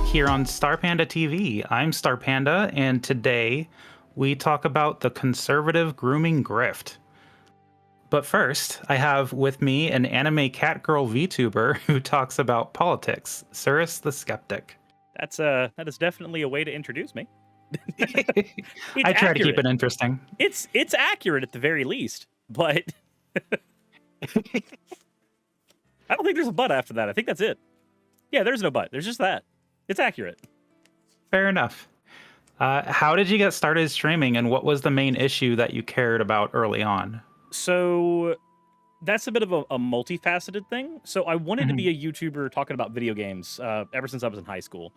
here on StarpandaTV. I'm Starpanda, and today we talk about the conservative grooming grift. But first, I have with me an anime catgirl VTuber who talks about politics, Suris the Skeptic. That is definitely a way to introduce me. I It's try to keep accurate. it interesting. It's accurate at the very least, but I don't think there's a but after that. I think that's it. Yeah, there's no but. There's just that. It's accurate. Fair enough. How did you get started streaming, and what was the main issue that you cared about early on? So that's a bit of a multifaceted thing. So I wanted to Mhm. be a YouTuber talking about video games ever since I was in high school.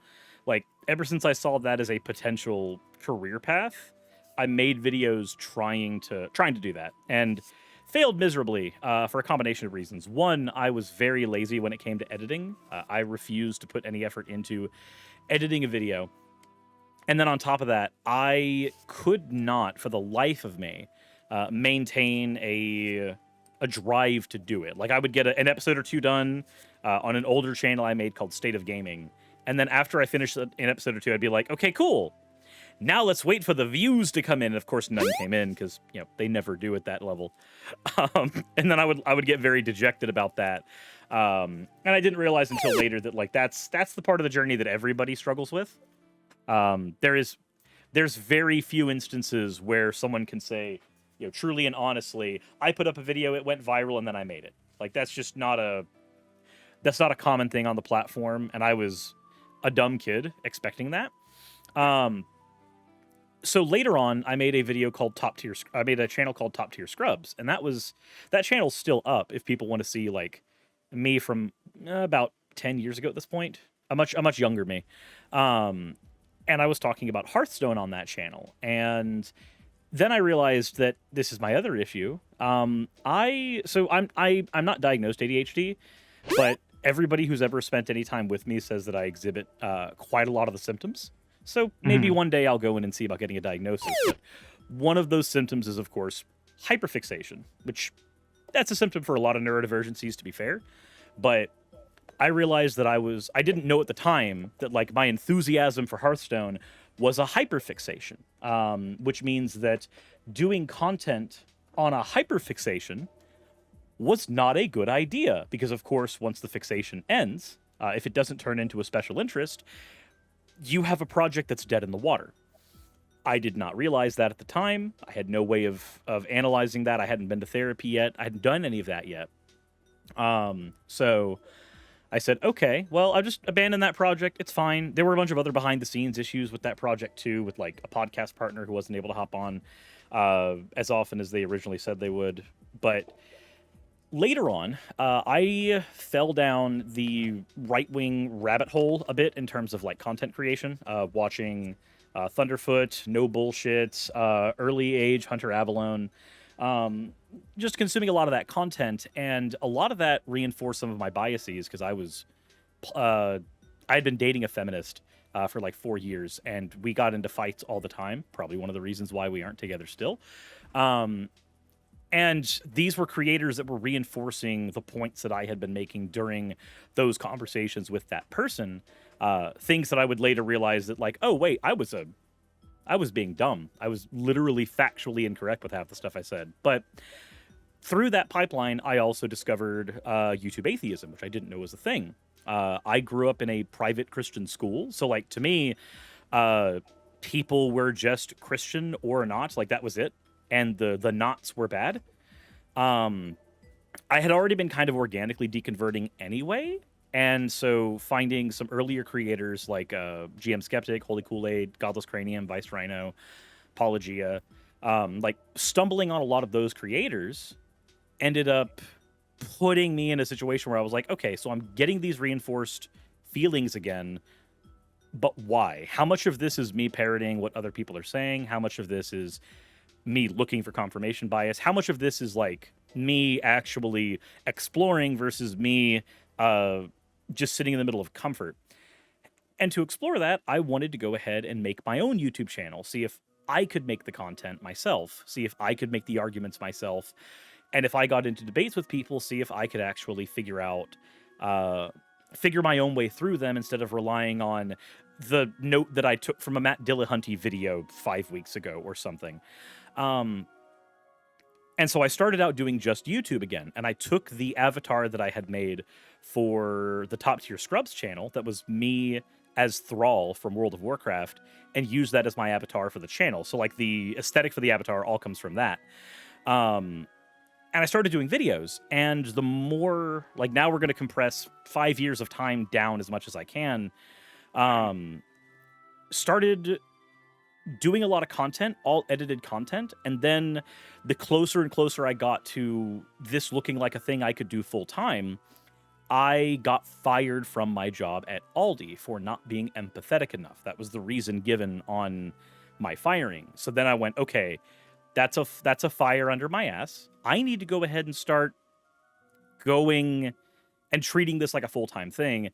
Like ever since I saw that as a potential career path, I made videos trying to do that and failed miserably for a combination of reasons. One, I was very lazy when it came to editing. I refused to put any effort into editing a video. And then on top of that, I could not, for the life of me, maintain a drive to do it. Like I would get an episode or two done on an older channel I made called State of Gaming, and then after I finished an episode or two, I'd be like, okay, cool. Now let's wait for the views to come in. And of course, none came in because they never do at that level. And then I would get very dejected about that. And I didn't realize until later that like that's the part of the journey that everybody struggles with. There's very few instances where someone can say, truly and honestly, I put up a video, it went viral, and then I made it. Like that's just not a common thing on the platform, and I was a dumb kid expecting that. So later on, I made a video called I made a channel called Top Tier Scrubs, and that channel's still up if people want to see like me from about 10 years ago at this point, a much younger me. And I was talking about Hearthstone on that channel, and then I realized that this is my other issue. I'm not diagnosed ADHD, but everybody who's ever spent any time with me says that I exhibit quite a lot of the symptoms. So maybe one day I'll go in and see about getting a diagnosis. But one of those symptoms is, of course, hyperfixation, which that's a symptom for a lot of neurodivergencies, to be fair. But I realized that I didn't know at the time that like my enthusiasm for Hearthstone was a hyperfixation, which means that doing content on a hyperfixation was not a good idea because, of course, once the fixation ends, if it doesn't turn into a special interest, you have a project that's dead in the water. I did not realize that at the time. I had no way of analyzing that. I hadn't been to therapy yet. I hadn't done any of that yet. So I said, okay, well, I'll just abandon that project. It's fine. There were a bunch of other behind-the-scenes issues with that project, too, with, like, a podcast partner who wasn't able to hop on as often as they originally said they would. But later on, I fell down the right-wing rabbit hole a bit in terms of, like, content creation, watching Thunderfoot, No Bullshit, Early Age, Hunter Avalon, just consuming a lot of that content, and a lot of that reinforced some of my biases because I had been dating a feminist for like 4 years, and we got into fights all the time. Probably one of the reasons why we aren't together still. And these were creators that were reinforcing the points that I had been making during those conversations with that person. Things that I would later realize that like, oh wait, I was being dumb. I was literally factually incorrect with half the stuff I said. But through that pipeline, I also discovered YouTube atheism, which I didn't know was a thing. I grew up in a private Christian school. So, like, to me, people were just Christian or not. Like, that was it. And the nots were bad. I had already been kind of organically deconverting anyway. And so finding some earlier creators like GM Skeptic, Holy Kool-Aid, Godless Cranium, Vice Rhino, Apologia, like stumbling on a lot of those creators ended up putting me in a situation where I was like, okay, so I'm getting these reinforced feelings again, but why? How much of this is me parroting what other people are saying? How much of this is me looking for confirmation bias? How much of this is like me actually exploring versus me just sitting in the middle of comfort? And to explore that, I wanted to go ahead and make my own YouTube channel, see if I could make the content myself, see if I could make the arguments myself, and if I got into debates with people, see if I could actually figure out figure my own way through them instead of relying on the note that I took from a Matt Dillahunty video 5 weeks ago or something. And so I started out doing just YouTube again, and I took the avatar that I had made for the Top Tier Scrubs channel, that was me as Thrall from World of Warcraft, and used that as my avatar for the channel. So like the aesthetic for the avatar all comes from that. And I started doing videos, and the more, like, now we're going to compress 5 years of time down as much as I can. Started doing a lot of content, all edited content, and then the closer and closer I got to this looking like a thing I could do full time, I got fired from my job at Aldi for not being empathetic enough. That was the reason given on my firing. So then I went, okay, that's a fire under my ass. I need to go ahead and start going and treating this like a full-time thing.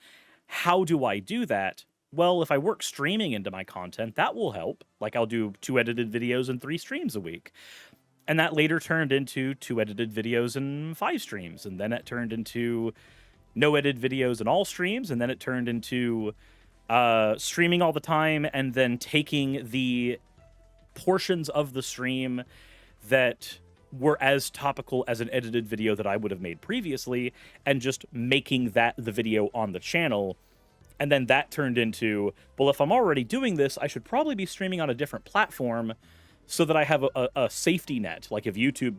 How do I do that? Well, if I work streaming into my content, that will help. Like, I'll do 2 edited videos and 3 streams a week. And that later turned into 2 edited videos and 5 streams. And then it turned into no edited videos and all streams. And then it turned into streaming all the time and then taking the portions of the stream that were as topical as an edited video that I would have made previously and just making that the video on the channel. And then that turned into, well, if I'm already doing this, I should probably be streaming on a different platform so that I have a safety net. Like, if YouTube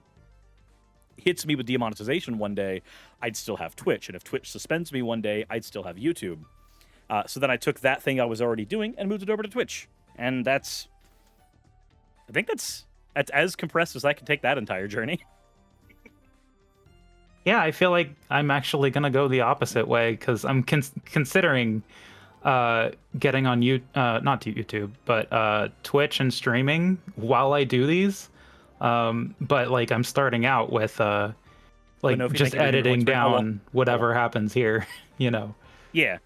hits me with demonetization one day, I'd still have Twitch. And if Twitch suspends me one day, I'd still have YouTube. So then I took that thing I was already doing and moved it over to Twitch. And I think that's as compressed as I can take that entire journey. Yeah, I feel like I'm actually gonna go the opposite way because I'm considering getting on not to YouTube, but Twitch and streaming while I do these. But like I'm starting out with like just editing down whatever happens here, you know. Yeah.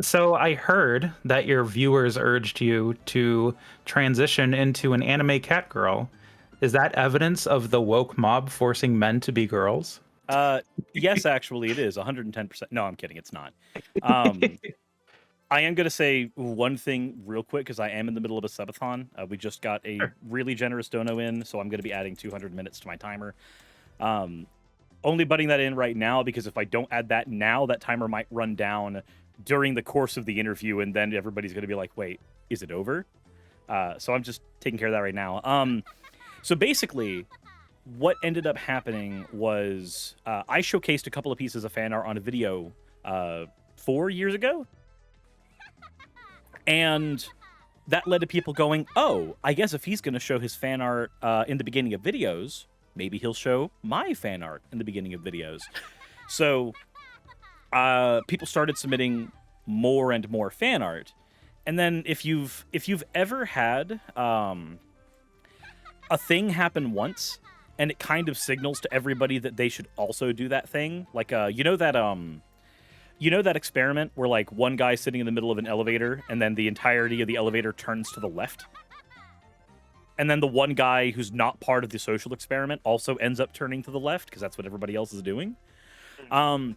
So I heard that your viewers urged you to transition into an anime cat girl. Is that evidence of the woke mob forcing men to be girls? Yes, actually, it is 110%. No, I'm kidding. It's not. I am going to say one thing real quick because I am in the middle of a subathon. We just got a really generous dono in, so I'm going to be adding 200 minutes to my timer. Only butting that in right now because if I don't add that now, that timer might run down during the course of the interview, and then everybody's going to be like, wait, is it over? So I'm just taking care of that right now. So basically, what ended up happening was I showcased a couple of pieces of fan art on a video 4 years ago. And that led to people going, oh, I guess if he's going to show his fan art in the beginning of videos, maybe he'll show my fan art in the beginning of videos. So people started submitting more and more fan art. And then if you've ever had a thing happen once and it kind of signals to everybody that they should also do that thing, like you know that experiment where like one guy's sitting in the middle of an elevator and then the entirety of the elevator turns to the left, and then the one guy who's not part of the social experiment also ends up turning to the left because that's what everybody else is doing. I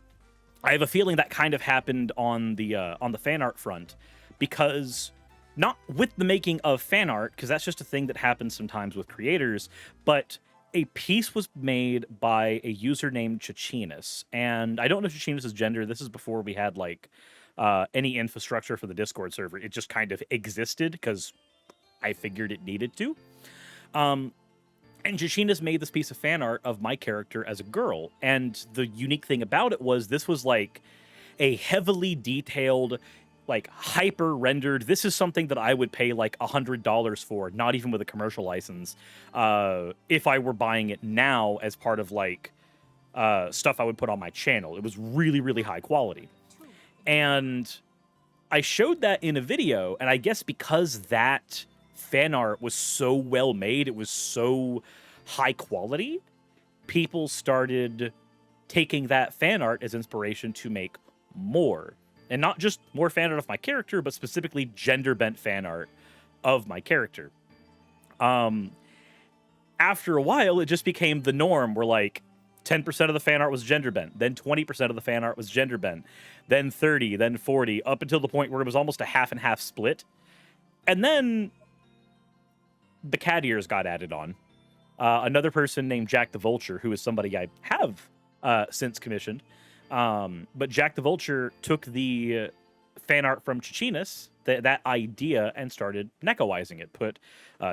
have a feeling that kind of happened on the fan art front, because not with the making of fan art, because that's just a thing that happens sometimes with creators, but a piece was made by a user named Chachinus. And I don't know Chachinus' gender. This is before we had like any infrastructure for the Discord server. It just kind of existed because I figured it needed to. And Chachinus made this piece of fan art of my character as a girl. And the unique thing about it was this was like a heavily detailed, like hyper rendered. This is something that I would pay like $100 for, not even with a commercial license, if I were buying it now as part of like stuff I would put on my channel. It was really, really high quality. And I showed that in a video, and I guess because that fan art was so well made, it was so high quality, people started taking that fan art as inspiration to make more. And not just more fan art of my character, but specifically gender-bent fan art of my character. After a while, it just became the norm where, like, 10% of the fan art was gender bent, then 20% of the fan art was gender bent, then 30, then 40, up until the point where it was almost a half and half split. And then the cat ears got added on. Another person named Jack the Vulture, who is somebody I have since commissioned. But Jack the Vulture took the fan art from Chichinas, that idea, and started Nekoizing it. Put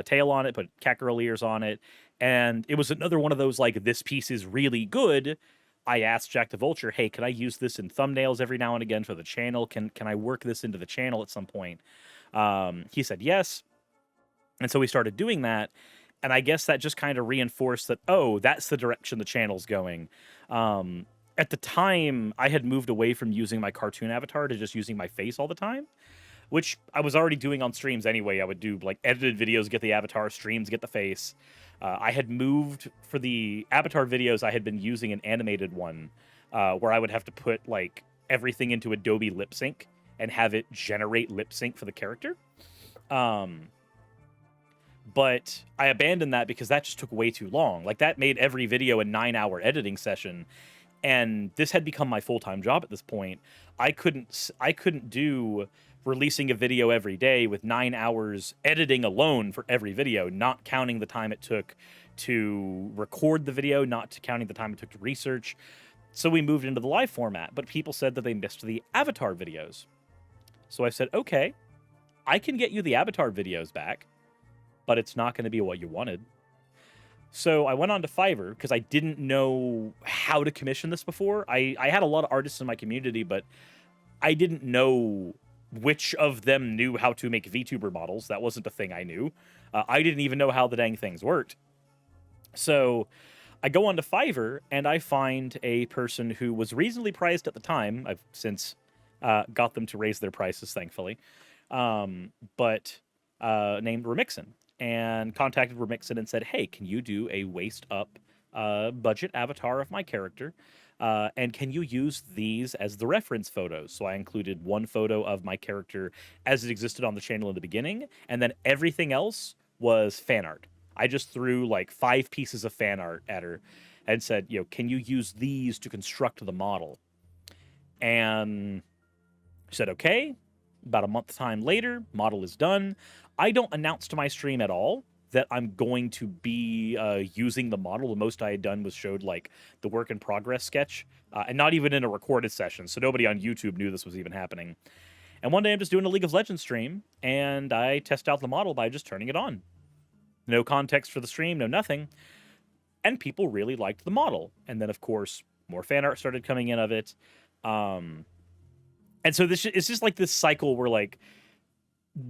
tail on it, put catgirl ears on it. And it was another one of those, like, this piece is really good. I asked Jack the Vulture, hey, can I use this in thumbnails every now and again for the channel? Can I work this into the channel at some point? He said yes. And so we started doing that. And I guess that just kind of reinforced that, oh, that's the direction the channel's going. At the time, I had moved away from using my cartoon avatar to just using my face all the time, which I was already doing on streams anyway. I would do, like, edited videos, get the avatar, streams, get the face. I had moved, for the avatar videos, I had been using an animated one where I would have to put, like, everything into Adobe Lip Sync and have it generate lip sync for the character. But I abandoned that because that just took way too long. Like, that made every video a 9-hour editing session. And this had become my full-time job at this point. I couldn't do releasing a video every day with 9 hours editing alone for every video, not counting the time it took to record the video, not counting the time it took to research. So we moved into the live format, but people said that they missed the avatar videos. So I said, okay, I can get you the avatar videos back, but it's not going to be what you wanted. So I went on to Fiverr because I didn't know how to commission this before. I had a lot of artists in my community, but I didn't know which of them knew how to make VTuber models. That wasn't a thing I knew. I didn't even know how the dang things worked. So I go on to Fiverr, and I find a person who was reasonably priced at the time. I've since got them to raise their prices, thankfully. But named Remixin. And contacted Remixin and said, hey, can you do a waist-up budget avatar of my character? And can you use these as the reference photos? So I included one photo of my character as it existed on the channel in the beginning, and then everything else was fan art. I just threw like 5 pieces of fan art at her and said, you know, can you use these to construct the model? And she said, okay. About a month time later, model is done. I don't announce to my stream at all that I'm going to be using the model. The most I had done was showed like the work in progress sketch, and not even in a recorded session. So nobody on YouTube knew this was even happening. And one day I'm just doing a League of Legends stream, and I test out the model by just turning it on. No context for the stream, no nothing. And people really liked the model. And then, of course, more fan art started coming in of it. And so it's just like this cycle where, like,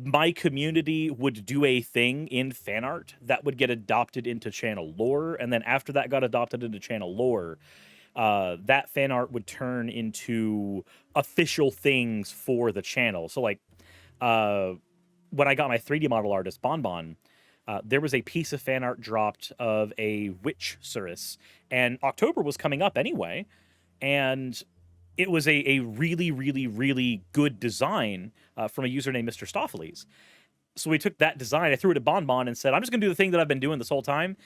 my community would do a thing in fan art that would get adopted into channel lore, and then after that got adopted into channel lore, that fan art would turn into official things for the channel. So, like, when I got my 3D model artist, Bonbon, there was a piece of fan art dropped of a witch Suris, and October was coming up anyway, and it was a really, really, really good design from a user named Mr. Stoffles. So we took that design, I threw it at Bonbon and said, I'm just going to do the thing that I've been doing this whole time.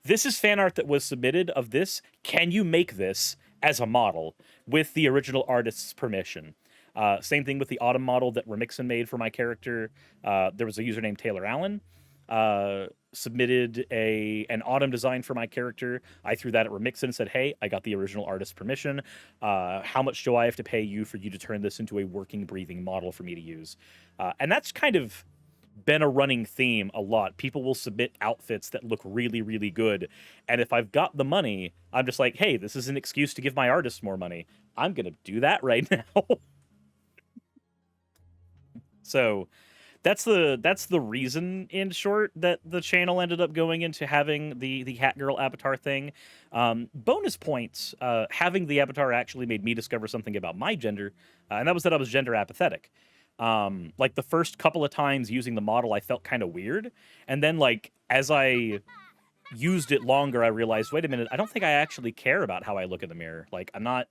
This is fan art that was submitted of this. Can you make this as a model with the original artist's permission? Same thing with the Autumn model that Remixin made for my character. There was a user named Taylor Allen. Submitted an Autumn design for my character. I threw that at Remixin and said, hey, I got the original artist's permission. How much do I have to pay you for you to turn this into a working, breathing model for me to use? And that's kind of been a running theme a lot. People will submit outfits that look really, really good. And if I've got the money, I'm just like, hey, this is an excuse to give my artist more money. I'm going to do that right now. So that's the reason, in short, that the channel ended up going into having the Hat Girl avatar thing. Bonus points, having the avatar actually made me discover something about my gender, and that was that I was gender apathetic. Like, the first couple of times using the model, I felt kind of weird, and then, like, as I used it longer, I realized, wait a minute, I don't think I actually care about how I look in the mirror. Like, I'm not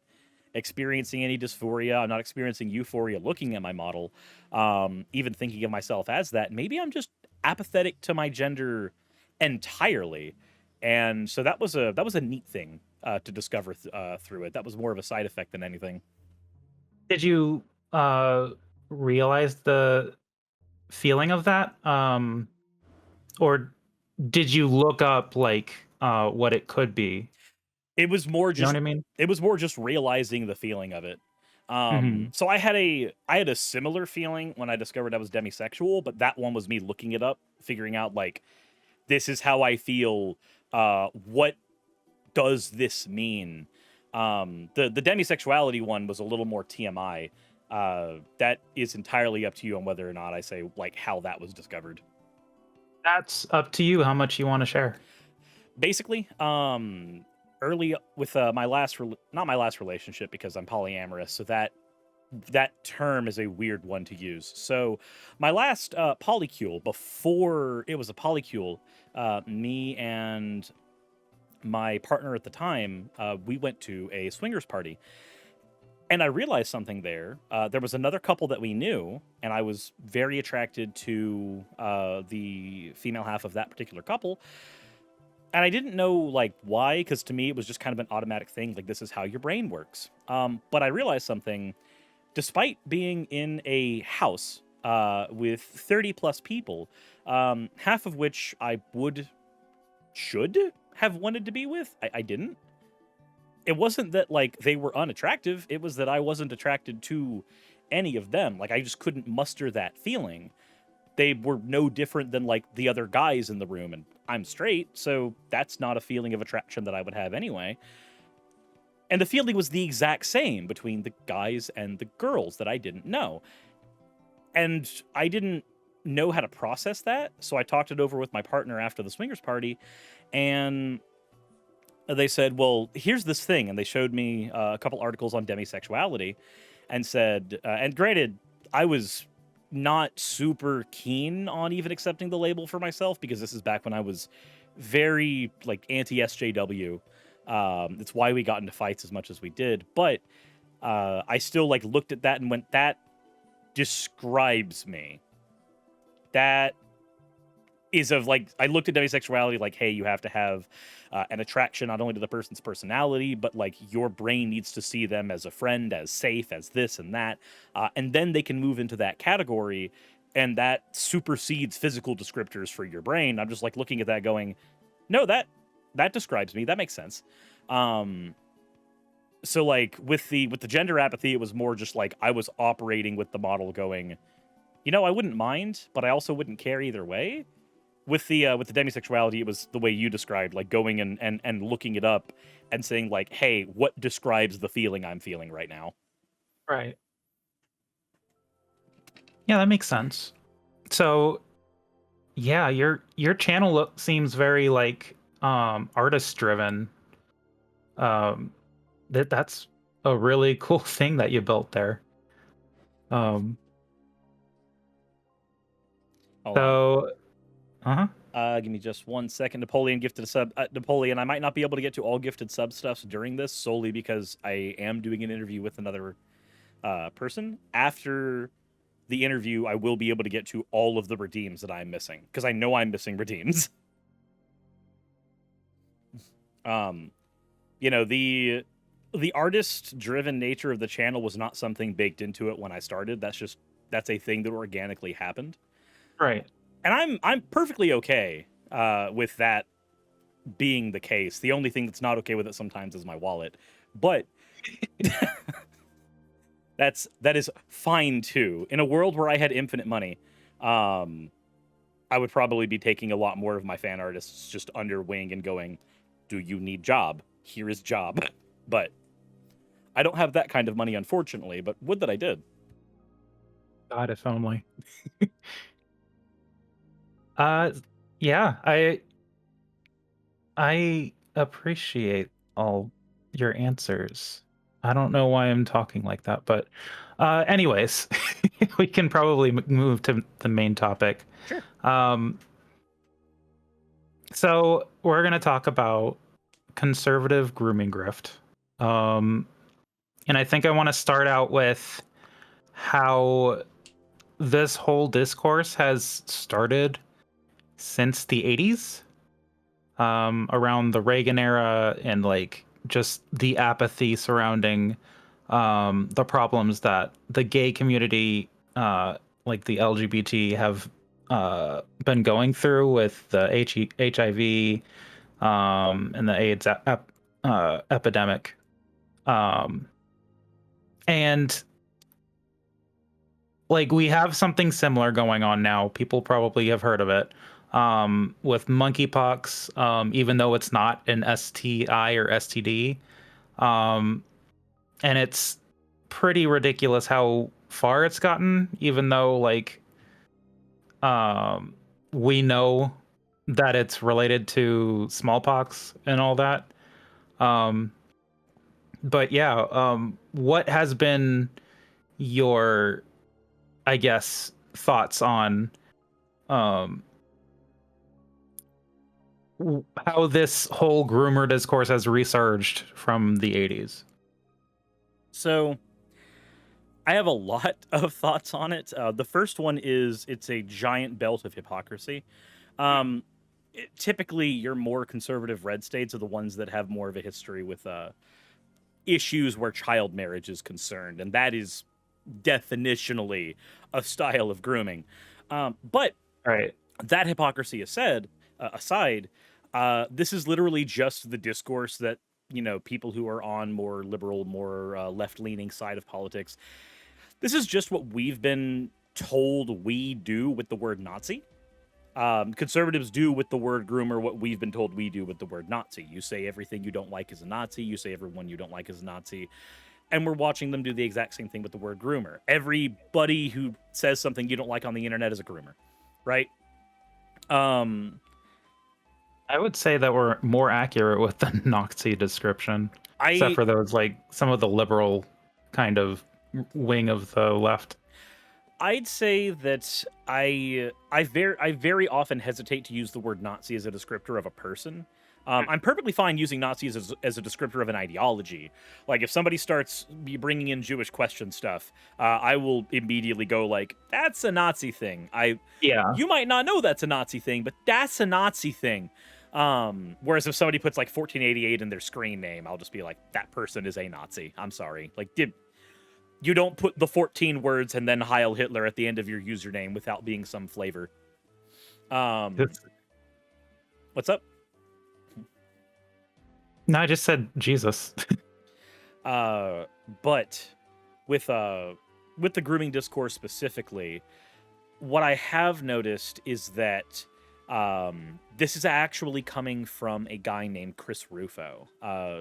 experiencing any dysphoria. I'm not experiencing euphoria looking at my model, even thinking of myself as that. Maybe I'm just apathetic to my gender entirely. And so that was a neat thing to discover through it. That was more of a side effect than anything. Did you realize the feeling of that? Or did you look up like what it could be? It was more You know what just I mean? realizing the feeling of it. Hmm. So I had a similar feeling when I discovered I was demisexual, but that one was me looking it up, figuring out like this is how I feel. What does this mean? The demisexuality one was a little more TMI. That is entirely up to you on whether or not I say like how that was discovered. That's up to you how much you want to share. Basically, early with my last not my last relationship because I'm polyamorous, so that term is a weird one to use. So my last polycule, before it was a polycule, me and my partner at the time, we went to a swingers party. And I realized something there. There was another couple that we knew, and I was very attracted to the female half of that particular couple. And I didn't know like why, because to me it was just kind of an automatic thing. Like this is how your brain works. But I realized something. Despite being in a house with 30 plus people, half of which I should have wanted to be with, I didn't. It wasn't that like they were unattractive. It was that I wasn't attracted to any of them. Like I just couldn't muster that feeling. They were no different than like the other guys in the room, and I'm straight, so that's not a feeling of attraction that I would have anyway. And the feeling was the exact same between the guys and the girls that I didn't know. And I didn't know how to process that, so I talked it over with my partner after the swingers party, and they said, well, here's this thing. And they showed me a couple articles on demisexuality and said, and granted, I was not super keen on even accepting the label for myself because this is back when I was very like anti SJW. It's why we got into fights as much as we did. But I still like looked at that and went, that describes me. That is of like, I looked at demisexuality like, hey, you have to have an attraction not only to the person's personality, but like your brain needs to see them as a friend, as safe, as this and that. And then they can move into that category, and that supersedes physical descriptors for your brain. I'm just like looking at that going, no, that describes me. That makes sense. So like with the gender apathy, it was more just like I was operating with the model going, you know, I wouldn't mind, but I also wouldn't care either way. With the demisexuality, it was the way you described, like going and looking it up and saying like, hey, what describes the feeling I'm feeling right now? Right. Yeah, that makes sense. So, yeah, your channel seems very like artist driven. Um that's a really cool thing that you built there. Um Hold on. so uh-huh. Give me just 1 second. Napoleon gifted a sub. Napoleon, I might not be able to get to all gifted sub stuffs during this solely because I am doing an interview with another person. After the interview, I will be able to get to all of the redeems that I'm missing because I know I'm missing redeems. You know, the artist driven nature of the channel was not something baked into it when I started. That's a thing that organically happened. Right. And I'm perfectly okay with that being the case. The only thing that's not okay with it sometimes is my wallet. But that is fine too. In a world where I had infinite money, I would probably be taking a lot more of my fan artists just under wing and going, do you need job? Here is job. But I don't have that kind of money, unfortunately, but would that I did. God, if only. uh yeah, I appreciate all your answers. I don't know why I'm talking like that, but anyways, we can probably move to the main topic. Sure. Um so we're going to talk about conservative grooming grift. Um and I think I want to start out with how this whole discourse has started since the 80s, around the Reagan era and like just the apathy surrounding the problems that the gay community, like the LGBT, have been going through with the HIV and the AIDS epidemic. And like we have something similar going on now. People probably have heard of it with monkeypox, even though it's not an STI or STD. Um, and it's pretty ridiculous how far it's gotten, even though like we know that it's related to smallpox and all that. Um, but yeah, what has been your, I guess, thoughts on um, how this whole groomer discourse has resurged from the 80s? So I have a lot of thoughts on it. The first one is it's a giant belt of hypocrisy. Um, Typically, your more conservative red states are the ones that have more of a history with issues where child marriage is concerned, and that is definitionally a style of grooming. But Right. that hypocrisy aside, this is literally just the discourse that people who are on more liberal, more left-leaning side of politics. This is just what we've been told we do with the word Nazi. Conservatives do with the word groomer what we've been told we do with the word Nazi. You say everything you don't like is a Nazi. You say everyone you don't like is a Nazi. And we're watching them do the exact same thing with the word groomer. Everybody who says something you don't like on the internet is a groomer, right? I would say that we're more accurate with the Nazi description, except I for those like some of the liberal kind of wing of the left. I'd say that I very often hesitate to use the word Nazi as a descriptor of a person. I'm perfectly fine using Nazis as a descriptor of an ideology. Like if somebody starts bringing in Jewish question stuff, I will immediately go like, "That's a Nazi thing." Yeah. You might not know that's a Nazi thing, but that's a Nazi thing. Whereas if somebody puts like 1488 in their screen name, I'll just be like, "That person is a Nazi." I'm sorry. Like, you don't put the 14 words and then Heil Hitler at the end of your username without being some flavor. It's- What's up? no, I just said Jesus. But with the grooming discourse specifically, what I have noticed is that this is actually coming from a guy named Chris Rufo.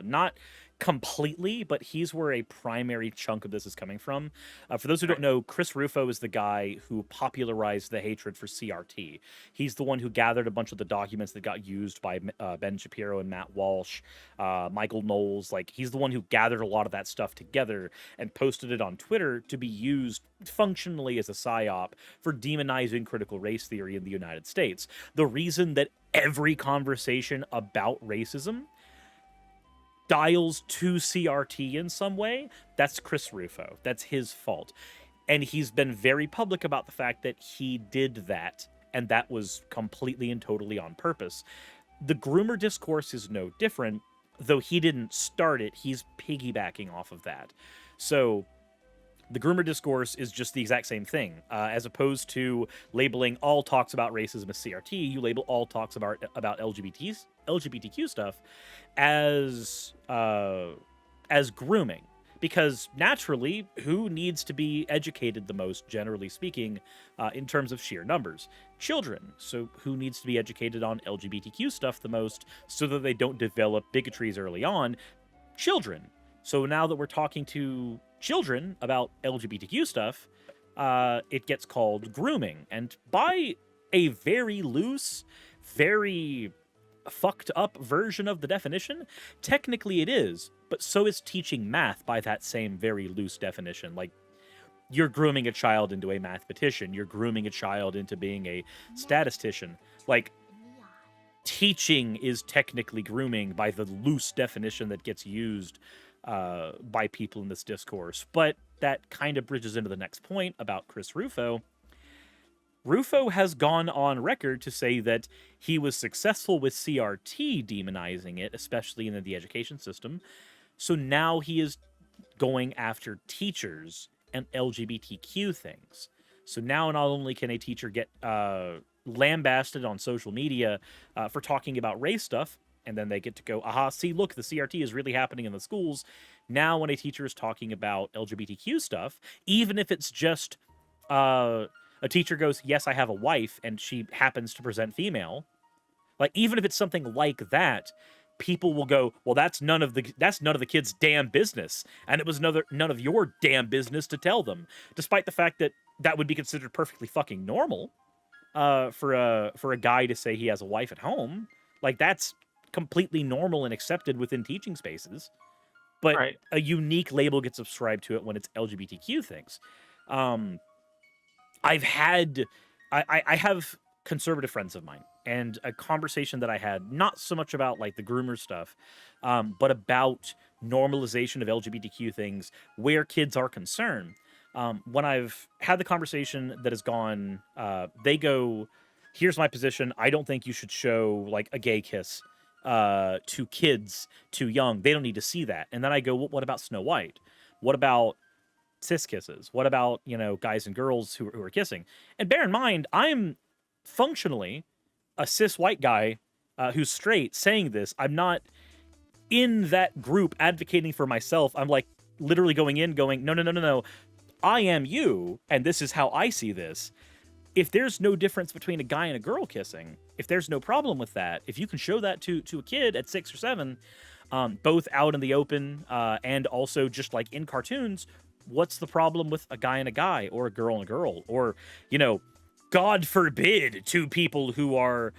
Not completely, but he's where a primary chunk of this is coming from. For those who don't know, Chris Rufo is the guy who popularized the hatred for CRT. He's the one who gathered a bunch of the documents that got used by Ben Shapiro and Matt Walsh, Michael Knowles. Like, he's the one who gathered a lot of that stuff together and posted it on Twitter to be used functionally as a psyop for demonizing critical race theory in the United States. The reason that every conversation about racism dials to CRT in some way, that's Chris Rufo. That's his fault. And he's been very public about the fact that he did that, and that was completely and totally on purpose. The groomer discourse is no different, though he didn't start it, he's piggybacking off of that. So the groomer discourse is just the exact same thing. As opposed to labeling all talks about racism as CRT, you label all talks about LGBTQ stuff as grooming. Because naturally, who needs to be educated the most, generally speaking, in terms of sheer numbers? Children. So who needs to be educated on LGBTQ stuff the most so that they don't develop bigotries early on? Children. So now that we're talking to children about LGBTQ stuff, it gets called grooming. And by a very loose, very fucked up version of the definition, technically it is, but so is teaching math by that same very loose definition. Like, you're grooming a child into a mathematician, you're grooming a child into being a statistician. Like, teaching is technically grooming by the loose definition that gets used by people in this discourse. But that kind of bridges into the next point about Chris Rufo. Rufo has gone on record to say that he was successful with CRT demonizing it, especially in the education system. So now he is going after teachers and LGBTQ things. So now not only can a teacher get lambasted on social media for talking about race stuff, and then they get to go, aha, see, look, the CRT is really happening in the schools. Now when a teacher is talking about LGBTQ stuff, even if it's just a teacher goes, yes, I have a wife, and she happens to present female, like even if it's something like that, people will go, well, that's none of the kids' damn business, and it was none of your damn business to tell them, despite the fact that that would be considered perfectly fucking normal for a guy to say he has a wife at home. Like that's completely normal and accepted within teaching spaces. But Right. a unique label gets subscribed to it when it's LGBTQ things. I've had, I have conservative friends of mine, and a conversation that I had, not so much about like the groomer stuff, but about normalization of LGBTQ things where kids are concerned. When I've had the conversation that has gone, they go, here's my position. I don't think you should show like a gay kiss to kids too young. They don't need to see that. And then I go, well, what about Snow White? What about cis kisses? What about, guys and girls who are kissing? And bear in mind, I'm functionally a cis white guy who's straight saying this. I'm not in that group advocating for myself. I'm like literally going, no, no, no, no, no. I am you, and this is how I see this. If there's no difference between a guy and a girl kissing, if there's no problem with that, if you can show that to a kid at 6 or 7, both out in the open and also just like in cartoons, what's the problem with a guy and a guy, or a girl and a girl, or, God forbid, two people who are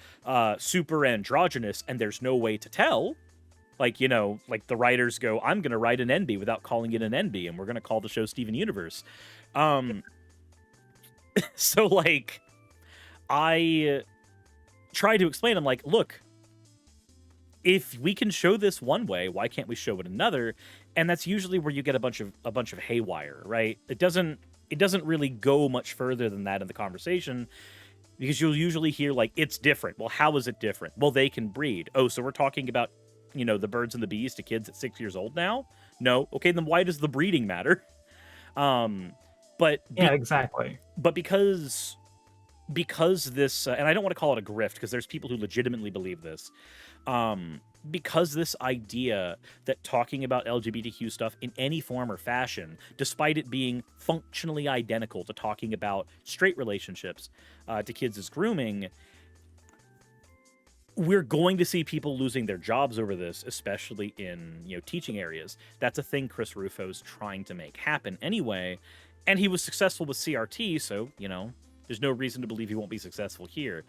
super androgynous and there's no way to tell? Like, like the writers go, I'm going to write an NB without calling it an NB, and we're going to call the show Steven Universe. So, like, I try to explain, I'm like, look, if we can show this one way, why can't we show it another? And that's usually where you get a bunch of haywire, right? It doesn't really go much further than that in the conversation, because you'll usually hear like, it's different. Well, how is it different? Well, they can breed. Oh, so we're talking about, the birds and the bees to kids at 6 years old now? No. Okay, then why does the breeding matter? But Yeah, exactly. But because this, and I don't want to call it a grift, because there's people who legitimately believe this, because this idea that talking about LGBTQ stuff in any form or fashion, despite it being functionally identical to talking about straight relationships to kids, is grooming, we're going to see people losing their jobs over this, especially in teaching areas. That's a thing Chris Rufo's trying to make happen anyway, and he was successful with CRT, so there's no reason to believe he won't be successful here.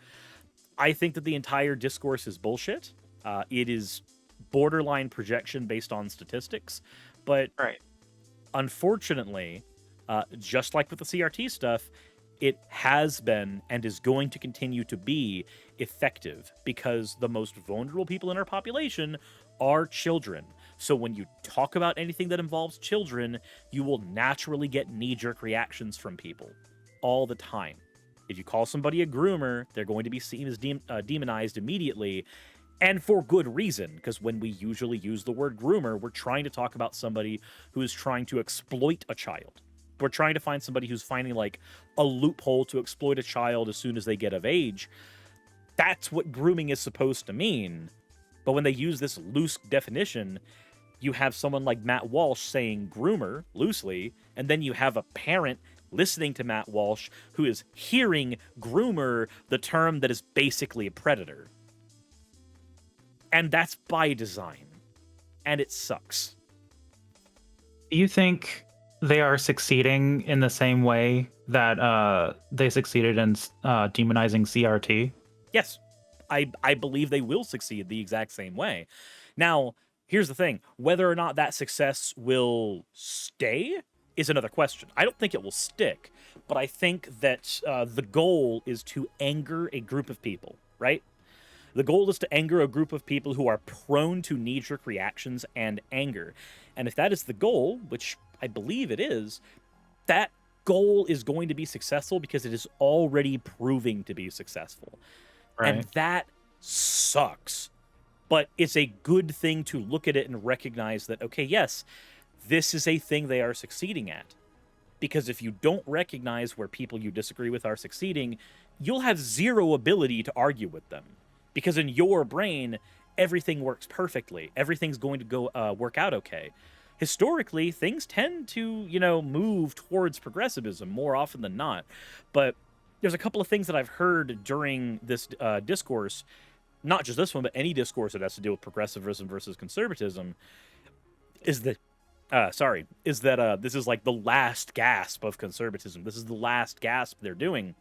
I think that the entire discourse is bullshit. It is borderline projection based on statistics, but Right. unfortunately, just like with the CRT stuff, it has been and is going to continue to be effective, because the most vulnerable people in our population are children. So when you talk about anything that involves children, you will naturally get knee-jerk reactions from people all the time. If you call somebody a groomer, they're going to be seen as demonized immediately, and for good reason, because when we usually use the word groomer, we're trying to talk about somebody who is trying to exploit a child. We're trying to find somebody who's finding like a loophole to exploit a child as soon as they get of age. That's what grooming is supposed to mean. But when they use this loose definition, you have someone like Matt Walsh saying groomer loosely, and then you have a parent listening to Matt Walsh who is hearing groomer, the term that is basically a predator. And that's by design. And it sucks. Do you think they are succeeding in the same way that they succeeded in demonizing CRT? Yes, I believe they will succeed the exact same way. Now, here's the thing. Whether or not that success will stay is another question. I don't think it will stick, but I think that the goal is to anger a group of people, right? The goal is to anger a group of people who are prone to knee-jerk reactions and anger. And if that is the goal, which I believe it is, that goal is going to be successful because it is already proving to be successful. And Right. that sucks. But it's a good thing to look at it and recognize that, okay, yes, this is a thing they are succeeding at. Because if you don't recognize where people you disagree with are succeeding, you'll have zero ability to argue with them. Because in your brain, everything works perfectly. Everything's going to go work out okay. Historically, things tend to, move towards progressivism more often than not. But there's a couple of things that I've heard during this discourse, not just this one, but any discourse that has to deal with progressivism versus conservatism, is that this is like the last gasp of conservatism. This is the last gasp they're doing.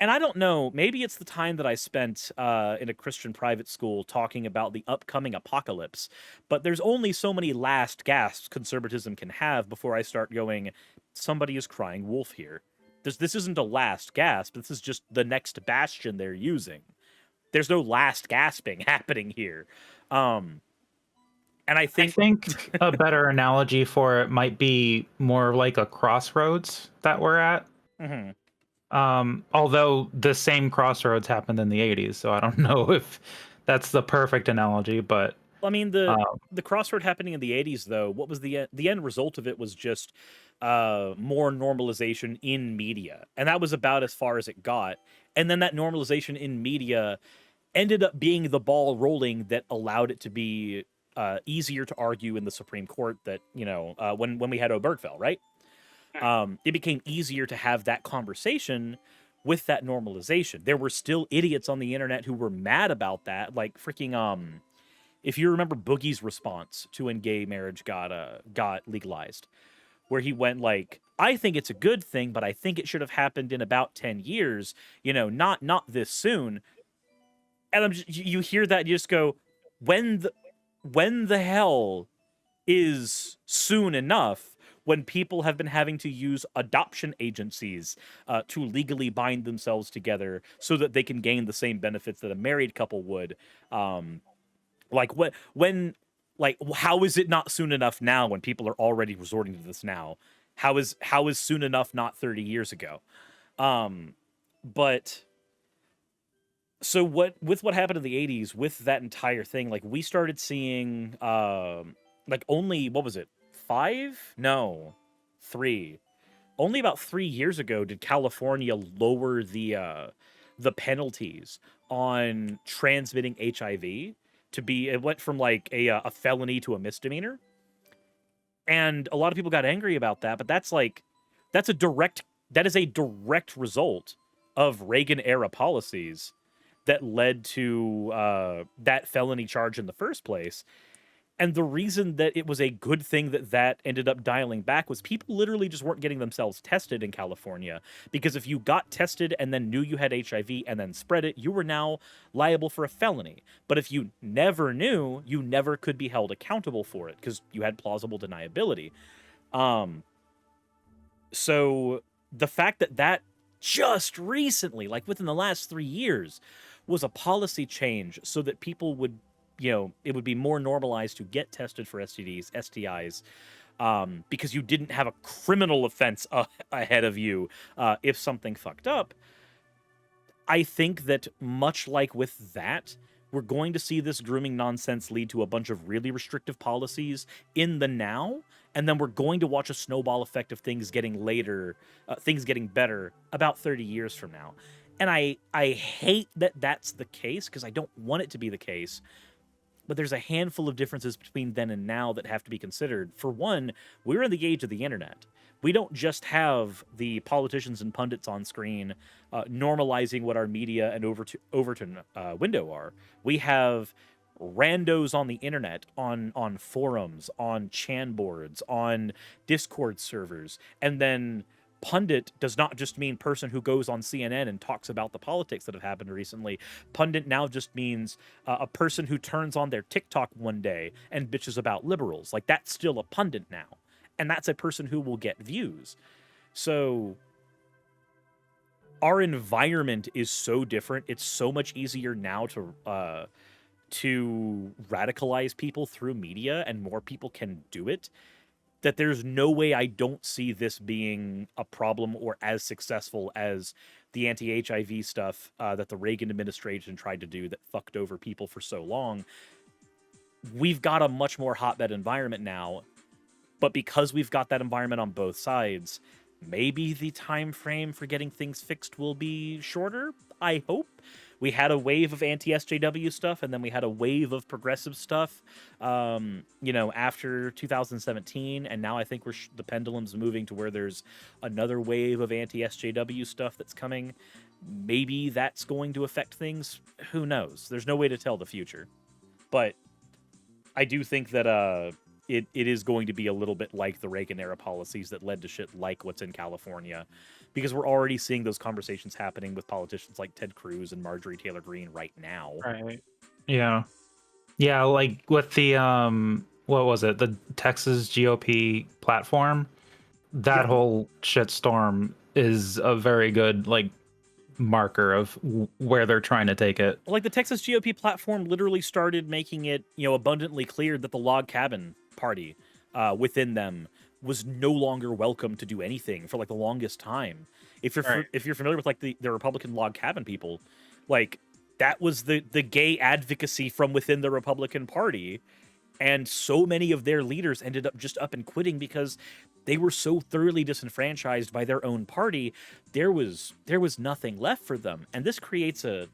And I don't know, maybe it's the time that I spent in a Christian private school talking about the upcoming apocalypse, but there's only so many last gasps conservatism can have before I start going, somebody is crying wolf here. This isn't a last gasp, this is just the next bastion they're using. There's no last gasping happening here. And I I think think a better analogy for it might be more like a crossroads that we're at. Mhm. Although the same crossroads happened in the 80s, so I don't know if that's the perfect analogy, but I mean, um, the crossroad happening in the 80s, though, what was the end result of it was just more normalization in media. And that was about as far as it got. And then that normalization in media ended up being the ball rolling that allowed it to be easier to argue in the Supreme Court that, when we had Obergefell, right? It became easier to have that conversation with that normalization. There were still idiots on the internet who were mad about that, like freaking if you remember Boogie's response to when gay marriage got legalized, where he went like, I think it's a good thing, but I think it should have happened in about 10 years, not this soon. And you hear that, you just go, when the hell is soon enough, when people have been having to use adoption agencies to legally bind themselves together so that they can gain the same benefits that a married couple would. Like how is it not soon enough now when people are already resorting to this now? How is soon enough not 30 years ago? But so what happened in the 80s with that entire thing, like we started seeing like only, what was it, 5? No, 3. Only about 3 years ago did California lower the penalties on transmitting HIV to be, it went from like a felony to a misdemeanor. And a lot of people got angry about that, but that's a direct that is a direct result of Reagan era policies that led to that felony charge in the first place. And the reason that it was a good thing that ended up dialing back was people literally just weren't getting themselves tested in California. Because if you got tested and then knew you had HIV and then spread it, you were now liable for a felony. But if you never knew, you never could be held accountable for it because you had plausible deniability. So the fact that just recently, like within the last 3 years, was a policy change so that people would, it would be more normalized to get tested for STDs, STIs, because you didn't have a criminal offense ahead of you if something fucked up. I think that much like with that, we're going to see this grooming nonsense lead to a bunch of really restrictive policies in the now, and then we're going to watch a snowball effect of things getting things getting better about 30 years from now. And I hate that that's the case because I don't want it to be the case. But there's a handful of differences between then and now that have to be considered. For one, we're in the age of the internet. We don't just have the politicians and pundits on screen normalizing what our media and overton window are. We have randos on the internet, on forums, on chan boards, on Discord servers, and then pundit does not just mean person who goes on CNN and talks about the politics that have happened recently. Pundit now just means a person who turns on their TikTok one day and bitches about liberals. Like, that's still a pundit now. And that's a person who will get views. So our environment is so different. It's so much easier now to radicalize people through media, and more people can do it. that there's no way I don't see this being a problem or as successful as the anti-HIV stuff that the Reagan administration tried to do that fucked over people for so long. We've got a much more hotbed environment now, but because we've got that environment on both sides, maybe the time frame for getting things fixed will be shorter. I hope. We had a wave of anti-SJW stuff, and then we had a wave of progressive stuff, after 2017, and now I think the pendulum's moving to where there's another wave of anti-SJW stuff that's coming. Maybe that's going to affect things. Who knows? There's no way to tell the future. But I do think that it is going to be a little bit like the Reagan-era policies that led to shit like what's in California, because we're already seeing those conversations happening with politicians like Ted Cruz and Marjorie Taylor Greene right now. Right. Yeah. Yeah, like with the what was it? The Texas GOP platform. That whole shitstorm is a very good like marker of where they're trying to take it. Like the Texas GOP platform literally started making it, abundantly clear that the log cabin party within them was no longer welcome to do anything for like the longest time. If you're familiar with like the Republican log cabin people, like that was the gay advocacy from within the Republican Party, and so many of their leaders ended up just up and quitting because they were so thoroughly disenfranchised by their own party. There was nothing left for them, and this creates a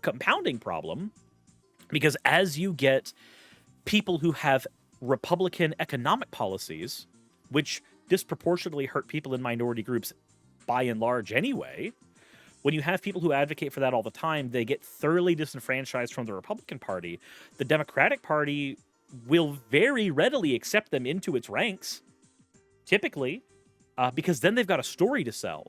compounding problem, because as you get people who have Republican economic policies, which disproportionately hurt people in minority groups by and large anyway, when you have people who advocate for that all the time, they get thoroughly disenfranchised from the Republican Party. The Democratic Party will very readily accept them into its ranks, typically, because then they've got a story to sell.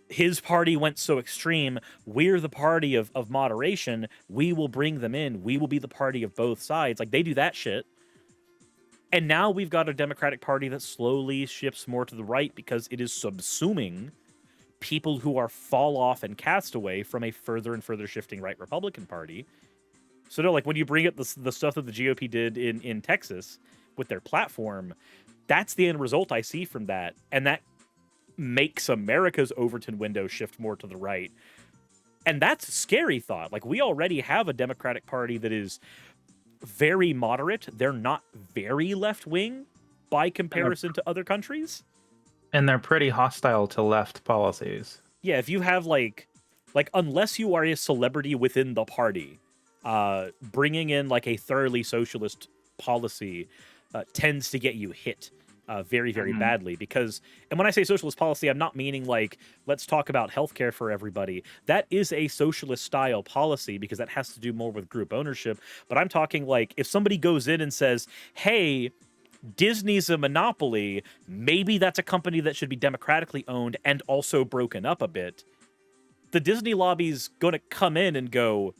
His party went so extreme. We're the party of moderation. We will bring them in. We will be the party of both sides. Like, they do that shit. And now we've got a Democratic Party that slowly shifts more to the right because it is subsuming people who are fall off and cast away from a further and further shifting right Republican Party. So no, like when you bring up the stuff that the GOP did in Texas with their platform, that's the end result I see from that. And that makes America's Overton window shift more to the right. And that's a scary thought. Like, we already have a Democratic Party that is very moderate. They're not very left-wing by comparison to other countries. And they're pretty hostile to left policies. Yeah, if you have like unless you are a celebrity within the party, bringing in like a thoroughly socialist policy tends to get you hit very, very badly. Because, and when I say socialist policy, I'm not meaning like, let's talk about healthcare for everybody. That is a socialist style policy because that has to do more with group ownership. But I'm talking like, if somebody goes in and says, hey, Disney's a monopoly, maybe that's a company that should be democratically owned and also broken up a bit. The Disney lobby's going to come in and go,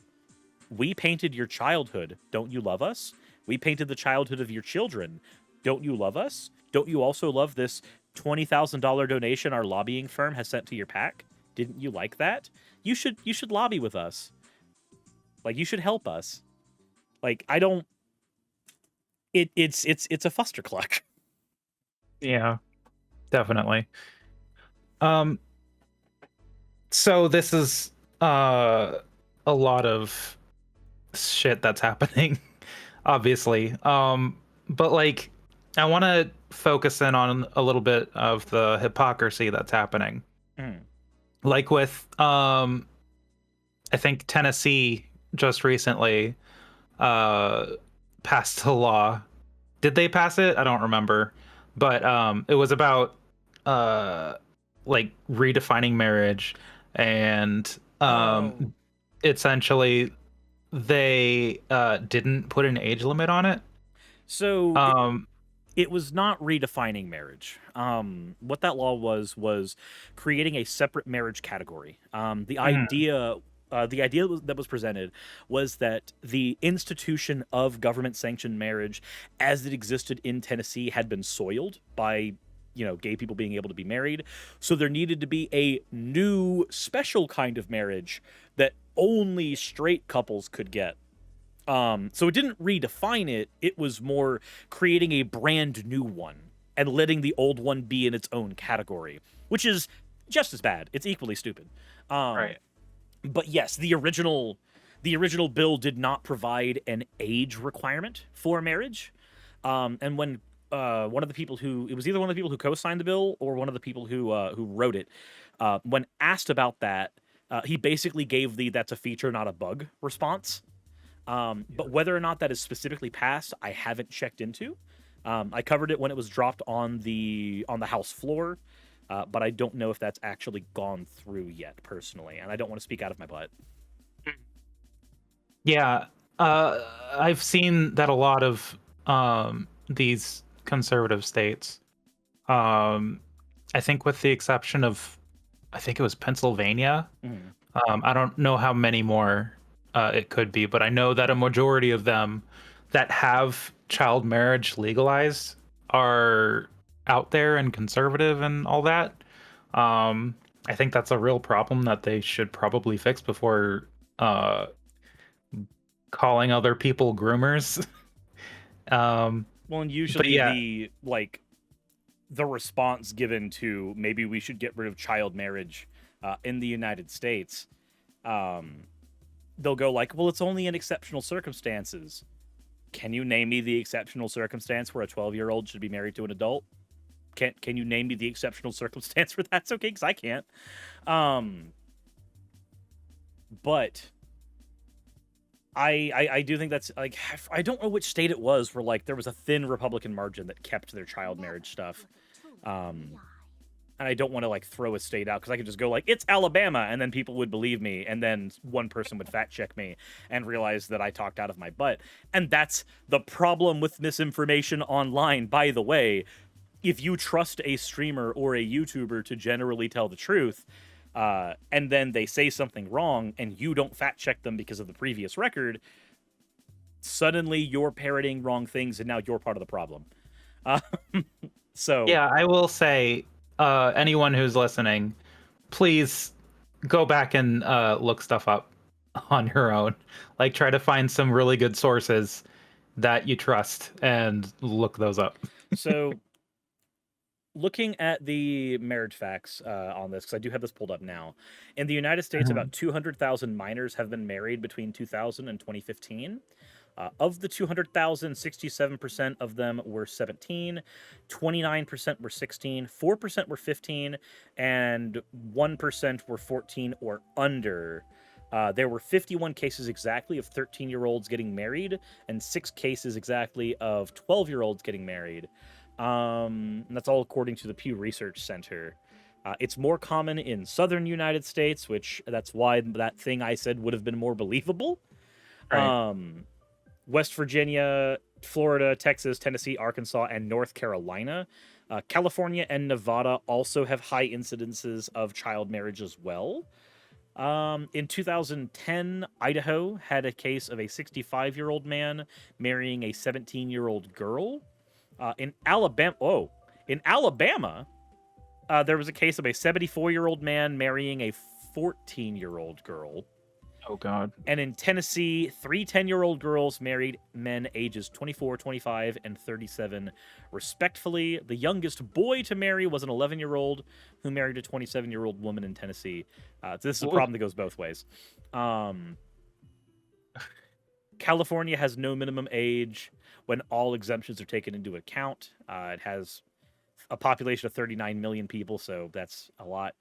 we painted your childhood. Don't you love us? We painted the childhood of your children. Don't you love us? Don't you also love this $20,000 donation our lobbying firm has sent to your PAC? Didn't you like that? You should lobby with us. Like, you should help us. Like, I don't... It's a fustercluck. Yeah, definitely. So this is a lot of shit that's happening, obviously. But like, I want to focus in on a little bit of the hypocrisy that's happening. Like with, I think Tennessee just recently passed a law. Did they pass it? I don't remember. But it was about like redefining marriage, and essentially they didn't put an age limit on it. So it was not redefining marriage. What that law was creating a separate marriage category. The idea that was presented was that the institution of government-sanctioned marriage as it existed in Tennessee had been soiled by, gay people being able to be married. So there needed to be a new special kind of marriage that only straight couples could get. So it didn't redefine it. It was more creating a brand new one and letting the old one be in its own category, which is just as bad. It's equally stupid. Right. But yes, the original bill did not provide an age requirement for marriage. And when one of the people who it was either one of the people who co-signed the bill or one of the people who wrote it, when asked about that, he basically gave the "that's a feature, not a bug" response. But whether or not that is specifically passed, I haven't checked into. I covered it when it was dropped on the House floor, but I don't know if that's actually gone through yet, personally, and I don't want to speak out of my butt. Yeah, I've seen that a lot of these conservative states, I think with the exception of, I think it was Pennsylvania. Mhm. I don't know how many more it could be, but I know that a majority of them that have child marriage legalized are out there and conservative and all that. I think that's a real problem that they should probably fix before uh, calling other people groomers. Well, and But usually yeah, the response given to maybe we should get rid of child marriage in the United States, um, they'll go like, "Well, it's only in exceptional circumstances." Can you name me the exceptional circumstance where a 12-year-old should be married to an adult? Can you name me the exceptional circumstance where that's okay? Because I can't. Um, but I do think that's like, I don't know which state it was where like there was a thin Republican margin that kept their child marriage stuff. Um, and I don't want to like throw a state out because I could just go like it's Alabama and then people would believe me and then one person would fact check me and realize that I talked out of my butt. And that's the problem with misinformation online, by the way. If you trust a streamer or a YouTuber to generally tell the truth, and then they say something wrong and you don't fact check them because of the previous record, suddenly you're parroting wrong things and now you're part of the problem. Uh, so yeah, I will say, anyone who's listening, please go back and look stuff up on your own. Like, try to find some really good sources that you trust and look those up. so looking at the marriage facts on this, because I do have this pulled up now. In the United States, Mhm. about 200,000 minors have been married between 2000 and 2015. Of the 200,000, 67% of them were 17, 29% were 16, 4% were 15, and 1% were 14 or under. There were 51 cases exactly of 13-year-olds getting married, and 6 cases exactly of 12-year-olds getting married. And that's all according to the Pew Research Center. It's more common in southern United States, which that's why that thing I said would have been more believable. Right. Um, West Virginia, Florida, Texas, Tennessee, Arkansas, and North Carolina. California and Nevada also have high incidences of child marriage as well. In 2010, Idaho had a case of a 65-year-old man marrying a 17-year-old girl. In Alabama, there was a case of a 74-year-old man marrying a 14-year-old girl. Oh God. And in Tennessee, 3 10-year-old girls married men ages 24, 25, and 37, respectfully. The youngest boy to marry was an 11-year-old who married a 27-year-old woman in Tennessee. So this is a Ooh. problem that goes both ways. California has no minimum age when all exemptions are taken into account. It has a population of 39 million people, so that's a lot.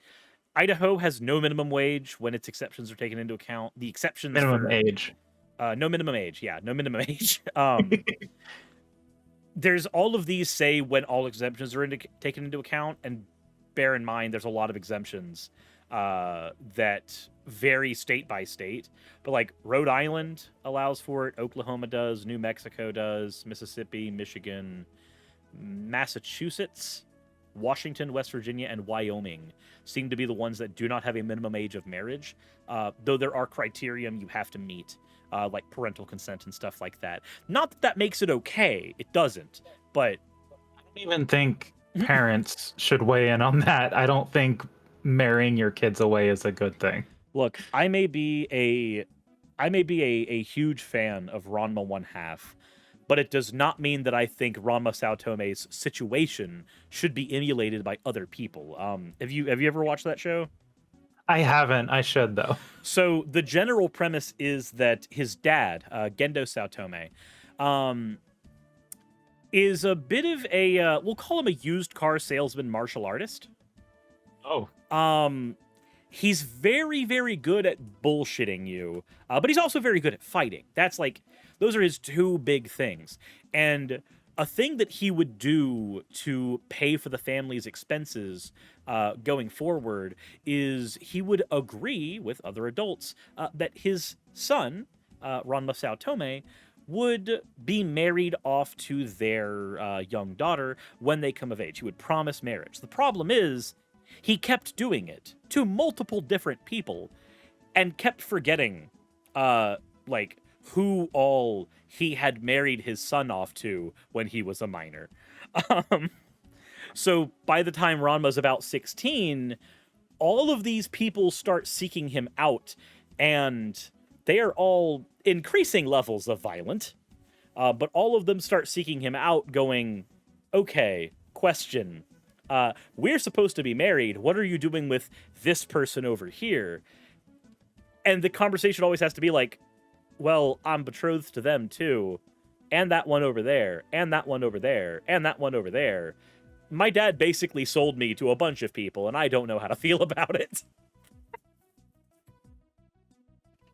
Idaho has no minimum wage when its exceptions are taken into account. The exceptions Minimum for age. no minimum age, yeah, no minimum age. There's all of these say when all exemptions are taken into account, and bear in mind there's a lot of exemptions that vary state by state. But like Rhode Island allows for it, Oklahoma does, New Mexico does, Mississippi, Michigan, Massachusetts, Washington, West Virginia, and Wyoming seem to be the ones that do not have a minimum age of marriage, though there are criterion you have to meet, like parental consent and stuff like that. Not that that makes it okay. It doesn't. But I don't even think parents should weigh in on that. I don't think marrying your kids away is a good thing. look, I may be a I may be a huge fan of Ranma One Half, but it does not mean that I think Ranma Saotome's situation should be emulated by other people. Have you ever watched that show? I haven't. I should though. So the general premise is that his dad, Gendo Saotome, um, is a bit of a we'll call him a used car salesman martial artist. Oh. Um, he's very, very good at bullshitting you, but he's also very good at fighting. That's like, those are his two big things. And a thing that he would do to pay for the family's expenses going forward is he would agree with other adults that his son, Ranma Saotome, would be married off to their young daughter when they come of age. He would promise marriage. The problem is, he kept doing it to multiple different people and kept forgetting like who all he had married his son off to when he was a minor. Um, so by the time Ranma's about 16, all of these people start seeking him out, and they are all increasing levels of violent. But all of them start seeking him out, going, okay, question. We're supposed to be married. What are you doing with this person over here? And the conversation always has to be like, well, I'm betrothed to them too. And that one over there. And that one over there. And that one over there. My dad basically sold me to a bunch of people, and I don't know how to feel about it.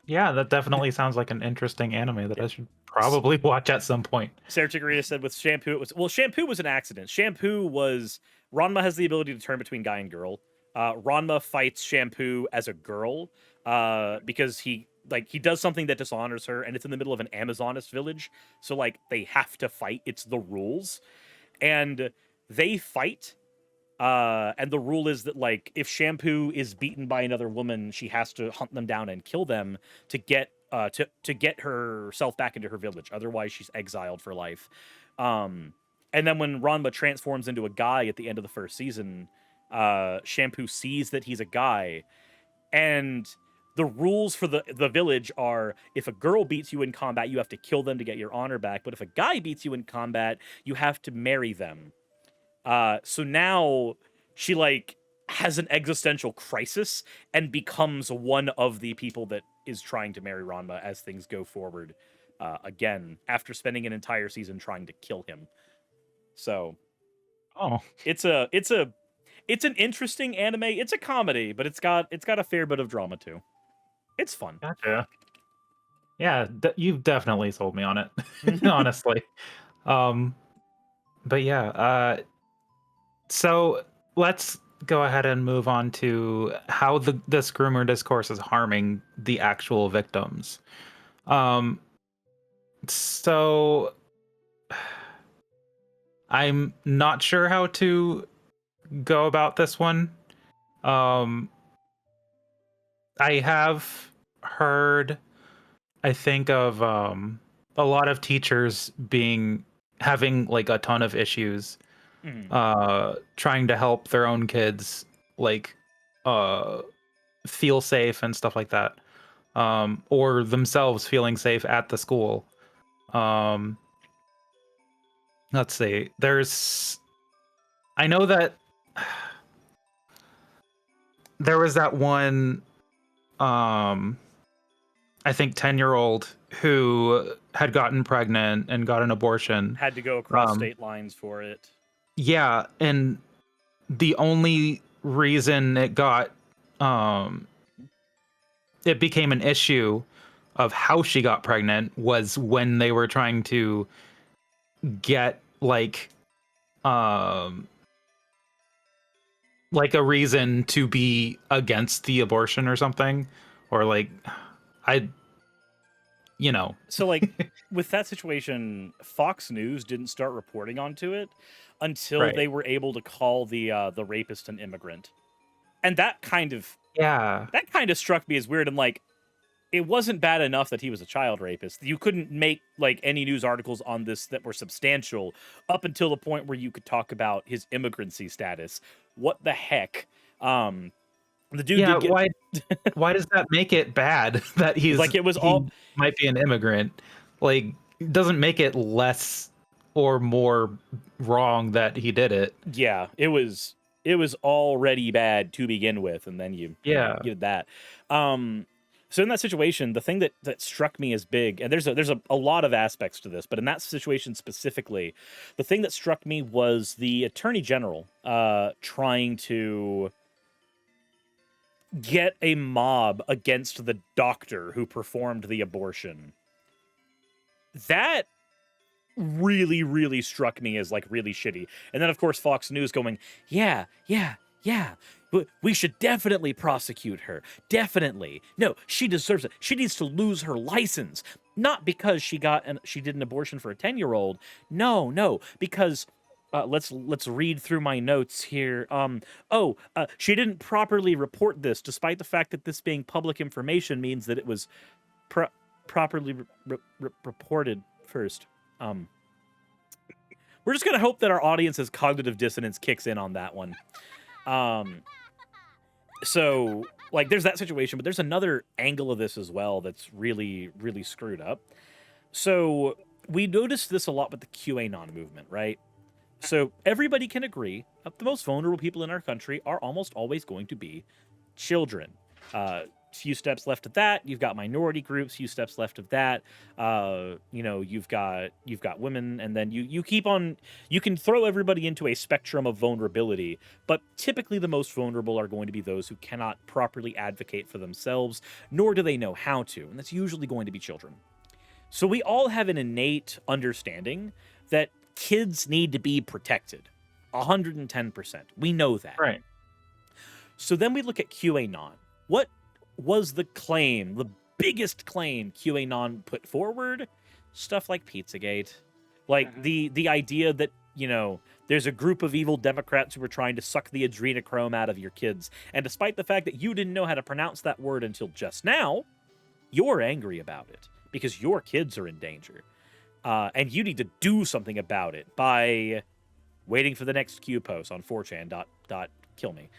Yeah, that definitely sounds like an interesting anime that I should probably watch at some point. Sarah Chikorita said with Shampoo, Shampoo was an accident. Shampoo was, Ranma has the ability to turn between guy and girl. Ranma fights Shampoo as a girl because he does something that dishonors her, and it's in the middle of an Amazonist village, so like they have to fight. It's the rules, and they fight. And the rule is that like if Shampoo is beaten by another woman, she has to hunt them down and kill them to get to get herself back into her village. Otherwise, she's exiled for life. And then when Ranma transforms into a guy at the end of the first season, Shampoo sees that he's a guy, and the rules for the village are if a girl beats you in combat, you have to kill them to get your honor back. But if a guy beats you in combat, you have to marry them. So now she like has an existential crisis and becomes one of the people that is trying to marry Ranma as things go forward. Again, after spending an entire season trying to kill him. So, it's an interesting anime. It's a comedy, but it's got a fair bit of drama too. It's fun. Gotcha. Yeah, you've definitely sold me on it, honestly. But yeah, so let's go ahead and move on to how this groomer discourse is harming the actual victims. So I'm not sure how to go about this one. I have heard, I think of a lot of teachers having like a ton of issues trying to help their own kids like feel safe and stuff like that, or themselves feeling safe at the school. Let's see, I know that there was that one I think 10-year-old who had gotten pregnant and got an abortion, had to go across state lines for it. Yeah, and the only reason it became an issue of how she got pregnant was when they were trying to get like a reason to be against the abortion or something, or like So like with that situation, Fox News didn't start reporting onto it until they were able to call the rapist an immigrant. And that kind of struck me as weird. And like, it wasn't bad enough that he was a child rapist. You couldn't make like any news articles on this that were substantial up until the point where you could talk about his immigrancy status. What the heck? The dude did get... Why does that make it bad that Like it was he all might be an immigrant? Like, it doesn't make it less or more wrong that he did it. yeah, it was already bad to begin with, and then you Yeah. did that. Um, so in that situation, the thing that struck me as big, and there's a lot of aspects to this, but in that situation specifically, the thing that struck me was the attorney general trying to get a mob against the doctor who performed the abortion. That really, really struck me as like really shitty. And then, of course, Fox News going, yeah, yeah, yeah. We should definitely prosecute her. Definitely. No, she deserves it. She needs to lose her license. Not because she did an abortion for a 10-year-old. No, because let's read through my notes here. She didn't properly report this, despite the fact that this being public information means that it was properly reported first. We're just gonna hope that our audience's cognitive dissonance kicks in on that one. So like there's that situation, but there's another angle of this as well that's really, really screwed up. So we noticed this a lot with the QAnon movement, right? So everybody can agree that the most vulnerable people in our country are almost always going to be children. Few steps left of that, you've got minority groups. Few steps left of that, you've got women, and then you keep on. You can throw everybody into a spectrum of vulnerability, but typically the most vulnerable are going to be those who cannot properly advocate for themselves, nor do they know how to, and that's usually going to be children. So we all have an innate understanding that kids need to be protected, 110%. We know that. Right. So then we look at QAnon. What was the claim, the biggest claim QAnon put forward? Stuff like Pizzagate. Like the idea that, there's a group of evil Democrats who are trying to suck the adrenochrome out of your kids. And despite the fact that you didn't know how to pronounce that word until just now, you're angry about it because your kids are in danger. And you need to do something about it by waiting for the next Q post on 4chan. Kill me.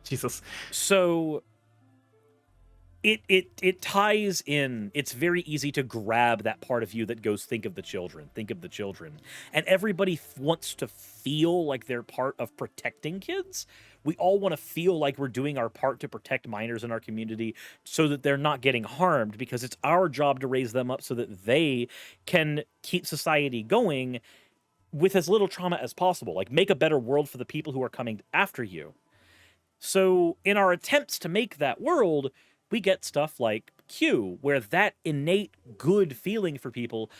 Jesus. So it ties in. It's very easy to grab that part of you that goes, think of the children, and everybody wants to feel like they're part of protecting kids. We all want to feel like we're doing our part to protect minors in our community so that they're not getting harmed, because it's our job to raise them up so that they can keep society going with as little trauma as possible, like make a better world for the people who are coming after you. So in our attempts to make that world, we get stuff like Q, where that innate good feeling for people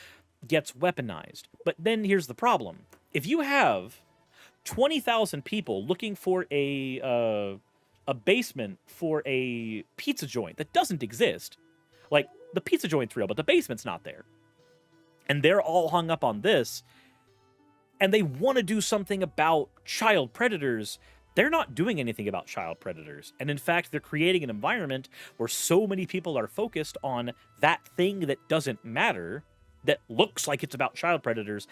gets weaponized. But then here's the problem. If you have 20,000 people looking for a basement for a pizza joint that doesn't exist, like the pizza joint's real, but the basement's not there, and they're all hung up on this, and they want to do something about child predators, they're not doing anything about child predators. And in fact, they're creating an environment where so many people are focused on that thing that doesn't matter, that looks like it's about child predators.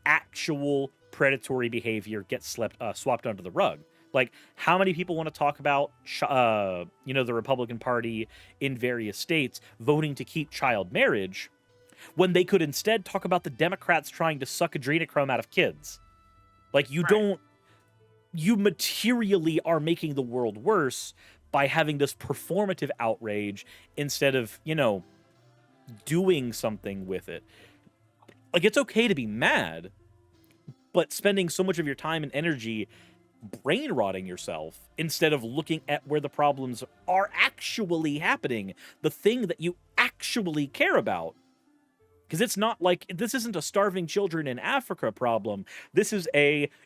Actual predatory behavior gets swapped under the rug. Like, how many people want to talk about, the Republican Party in various states voting to keep child marriage, when they could instead talk about the Democrats trying to suck adrenochrome out of kids? Like, you materially are making the world worse by having this performative outrage instead of, doing something with it. Like, it's okay to be mad, but spending so much of your time and energy brain rotting yourself instead of looking at where the problems are actually happening, the thing that you actually care about. Because it's not like, this isn't a starving children in Africa problem. This is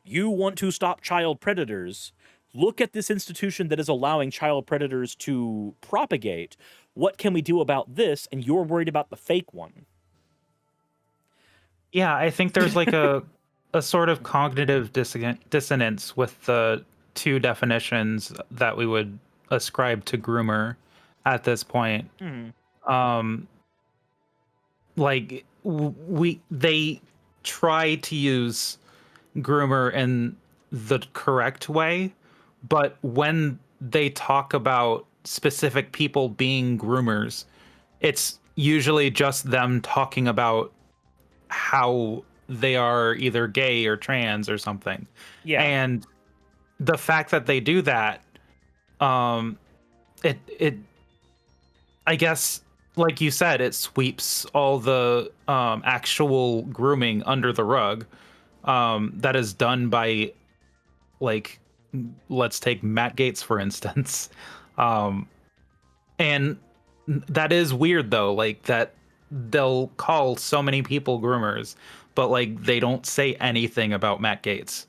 you want to stop child predators. Look at this institution that is allowing child predators to propagate. What can we do about this? And you're worried about the fake one. Yeah, I think there's like a sort of cognitive dissonance with the two definitions that we would ascribe to groomer at this point. Like they try to use groomer in the correct way, but when they talk about specific people being groomers, it's usually just them talking about how they are either gay or trans or something. Yeah. And the fact that they do that, um, it I guess, like you said, it sweeps all the actual grooming under the rug that is done by, like, let's take Matt Gates for instance. um, and that is weird though, like that they'll call so many people groomers, but like they don't say anything about Matt Gates,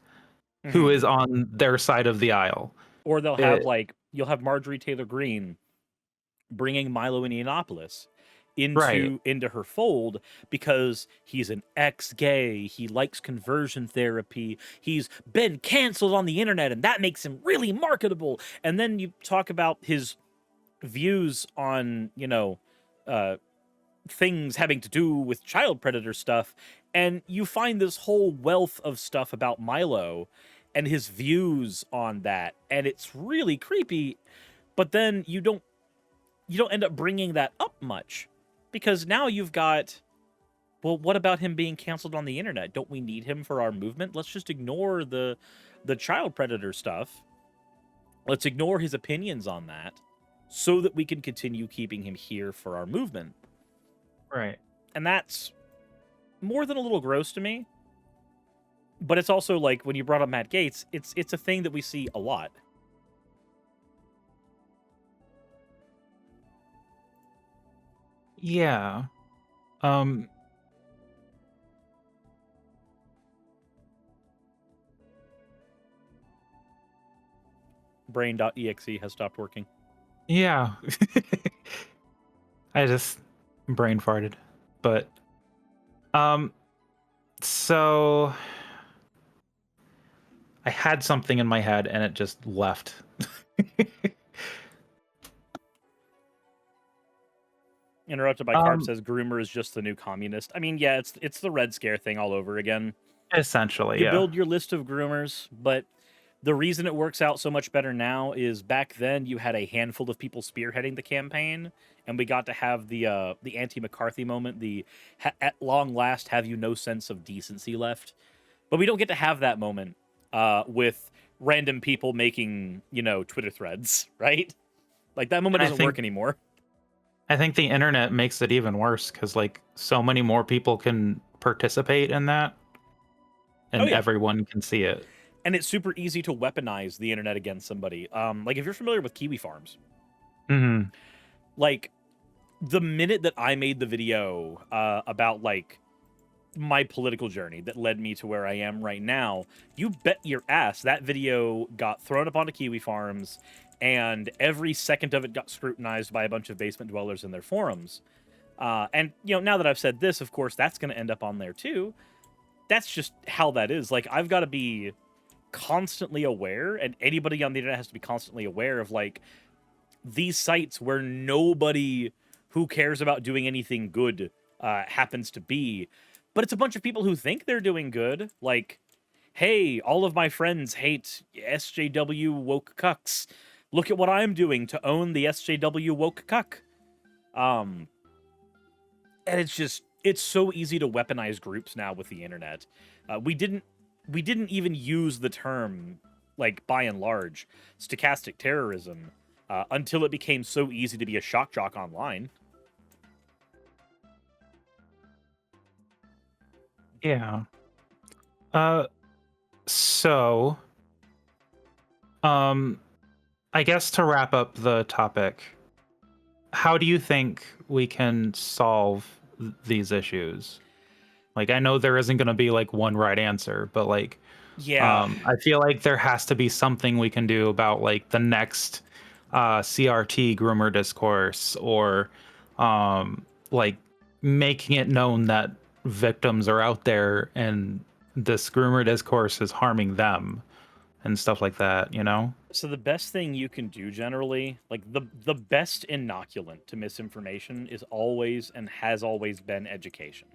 who Hmm. is on their side of the aisle. Or they'll have It, like you'll have Marjorie Taylor Greene bringing Milo Yiannopoulos right. into her fold because he's an ex-gay, he likes conversion therapy, he's been canceled on the internet and that makes him really marketable. And then you talk about his views on, uh things having to do with child predator stuff, and you find this whole wealth of stuff about Milo and his views on that, and it's really creepy. But then you don't end up bringing that up much because now you've got, well, what about him being canceled on the internet? Don't we need him for our movement? Let's just ignore the child predator stuff. Let's ignore his opinions on that so that we can continue keeping him here for our movement. Right. And that's more than a little gross to me. But it's also like when you brought up Matt Gates, it's a thing that we see a lot. Yeah. Um, Brain.exe has stopped working. yeah. I just brain farted. But um so I had something in my head and it just left. Interrupted by Carp um says Groomer is just the new communist. I mean, yeah, it's the Red Scare thing all over again. Essentially, You yeah. build your list of groomers, but the reason it works out so much better now is back then you had a handful of people spearheading the campaign, and we got to have the anti-McCarthy moment, at long last have you no sense of decency left. But we don't get to have that moment with random people making, Twitter threads, right? Like that moment And doesn't work anymore. I think the internet makes it even worse cuz like so many more people can participate in that Oh and yeah. everyone can see it. And it's super easy to weaponize the internet against somebody. Like if you're familiar with Kiwi Farms, Mhm. like the minute that I made the video about like my political journey that led me to where I am right now, you bet your ass that video got thrown up onto Kiwi Farms, and every second of it got scrutinized by a bunch of basement dwellers in their forums. And now that I've said this, of course, that's going to end up on there too. That's just how that is. Like I've got to be constantly aware, and anybody on the internet has to be constantly aware of like these sites where nobody who cares about doing anything good happens to be, but it's a bunch of people who think they're doing good. Like, hey, all of my friends hate SJW woke cucks. Look at what I'm doing to own the SJW woke cuck. Um, and it's so easy to weaponize groups now with the internet. We didn't even use the term, like by and large, stochastic terrorism until it became so easy to be a shock jock online. Yeah. Uh so um I guess to wrap up the topic, how do you think we can solve these issues? Like, I know there isn't going to be like one right answer, but like, Yeah, I feel like there has to be something we can do about like the next CRT groomer discourse, or like making it known that victims are out there and this groomer discourse is harming them and stuff like that, you know? so the best thing you can do generally, like the best inoculant to misinformation is always and has always been education.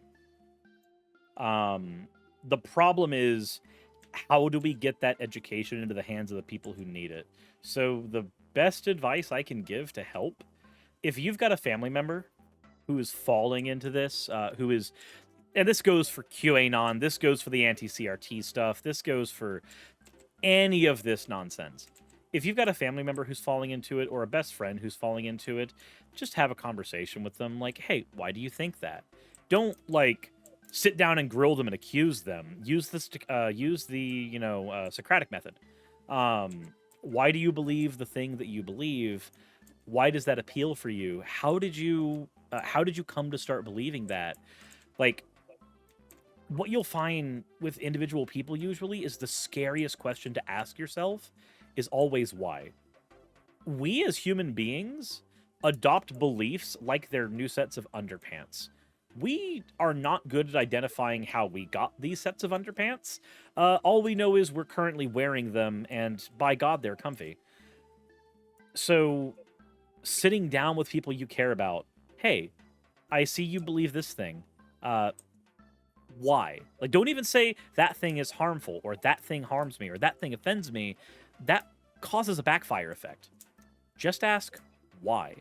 The problem is how do we get that education into the hands of the people who need it? So the best advice I can give to help, if you've got a family member who is falling into this, who is, and this goes for QAnon, this goes for the anti-CRT stuff, this goes for any of this nonsense. If you've got a family member who's falling into it or a best friend who's falling into it, just have a conversation with them like, hey, why do you think that? Don't like sit down and grill them and accuse them. Use the Socratic method. Why do you believe the thing that you believe? Why does that appeal for you? How did you come to start believing that? Like, what you'll find with individual people usually is the scariest question to ask yourself is always why. We as human beings adopt beliefs like they're new sets of underpants. We are not good at identifying how we got these sets of underpants. All we know is we're currently wearing them, and by God, they're comfy. So, sitting down with people you care about, hey, I see you believe this thing. Why? Like, don't even say that thing is harmful, or that thing harms me, or that thing offends me. That causes a backfire effect. Just ask why.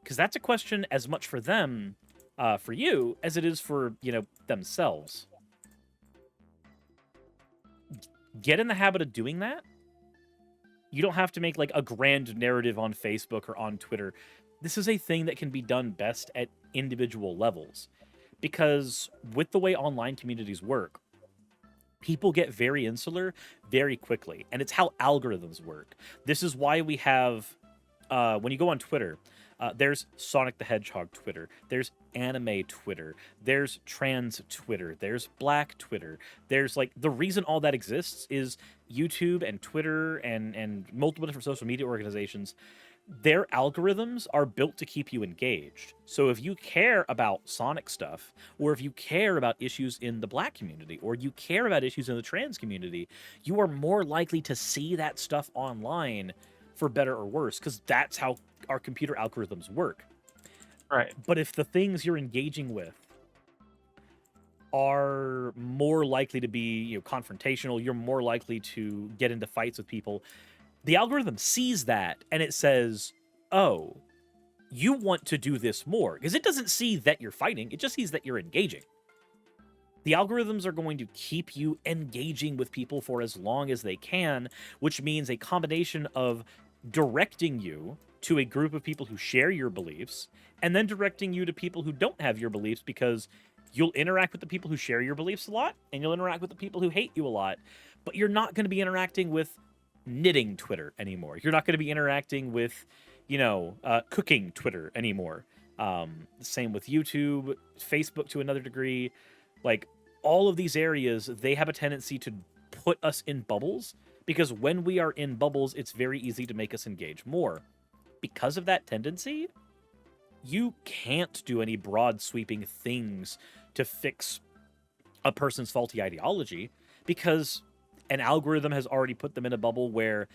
Because that's a question as much for them, for you, as it is for, themselves. Get in the habit of doing that. You don't have to make, like, a grand narrative on Facebook or on Twitter. This is a thing that can be done best at individual levels. Because with the way online communities work, people get very insular very quickly. And it's how algorithms work. This is why we have, when you go on Twitter, there's Sonic the Hedgehog Twitter, there's anime Twitter, there's trans Twitter, there's black Twitter. There's, like, the reason all that exists is YouTube and Twitter and multiple different social media organizations, their algorithms are built to keep you engaged. So if you care about Sonic stuff, or if you care about issues in the black community, or you care about issues in the trans community, you are more likely to see that stuff online, for better or worse, because that's how our computer algorithms work. Right. But if the things you're engaging with are more likely to be, confrontational, you're more likely to get into fights with people, the algorithm sees that and it says, oh, you want to do this more. Because it doesn't see that you're fighting, it just sees that you're engaging. The algorithms are going to keep you engaging with people for as long as they can, which means a combination of directing you to a group of people who share your beliefs, and then directing you to people who don't have your beliefs, because you'll interact with the people who share your beliefs a lot, and you'll interact with the people who hate you a lot, but you're not going to be interacting with knitting Twitter anymore. You're not going to be interacting with, cooking Twitter anymore. Same with YouTube, Facebook to another degree. Like, all of these areas, they have a tendency to put us in bubbles, because when we are in bubbles, it's very easy to make us engage more. Because of that tendency, you can't do any broad sweeping things to fix a person's faulty ideology, because an algorithm has already put them in a bubble where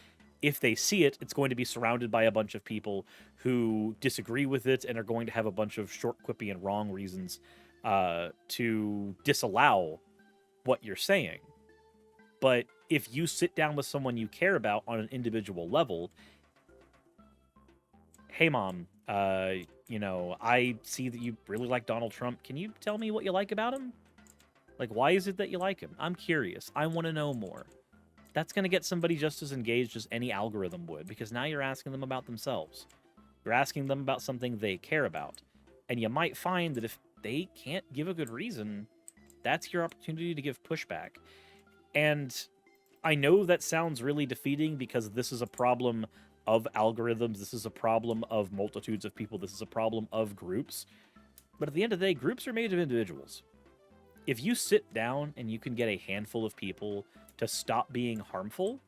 if they see it, it's going to be surrounded by a bunch of people who disagree with it and are going to have a bunch of short, quippy, and wrong reasons to disallow what you're saying. But if you sit down with someone you care about on an individual level, hey, Mom, I see that you really like Donald Trump. Can you tell me what you like about him? Like, why is it that you like him? I'm curious. I want to know more. That's going to get somebody just as engaged as any algorithm would, because now you're asking them about themselves. You're asking them about something they care about. And you might find that if they can't give a good reason, that's your opportunity to give pushback. And I know that sounds really defeating, because this is a problem of algorithms. This is a problem of multitudes of people. This is a problem of groups. But at the end of the day, groups are made of individuals. If you sit down and you can get a handful of people to stop being harmful,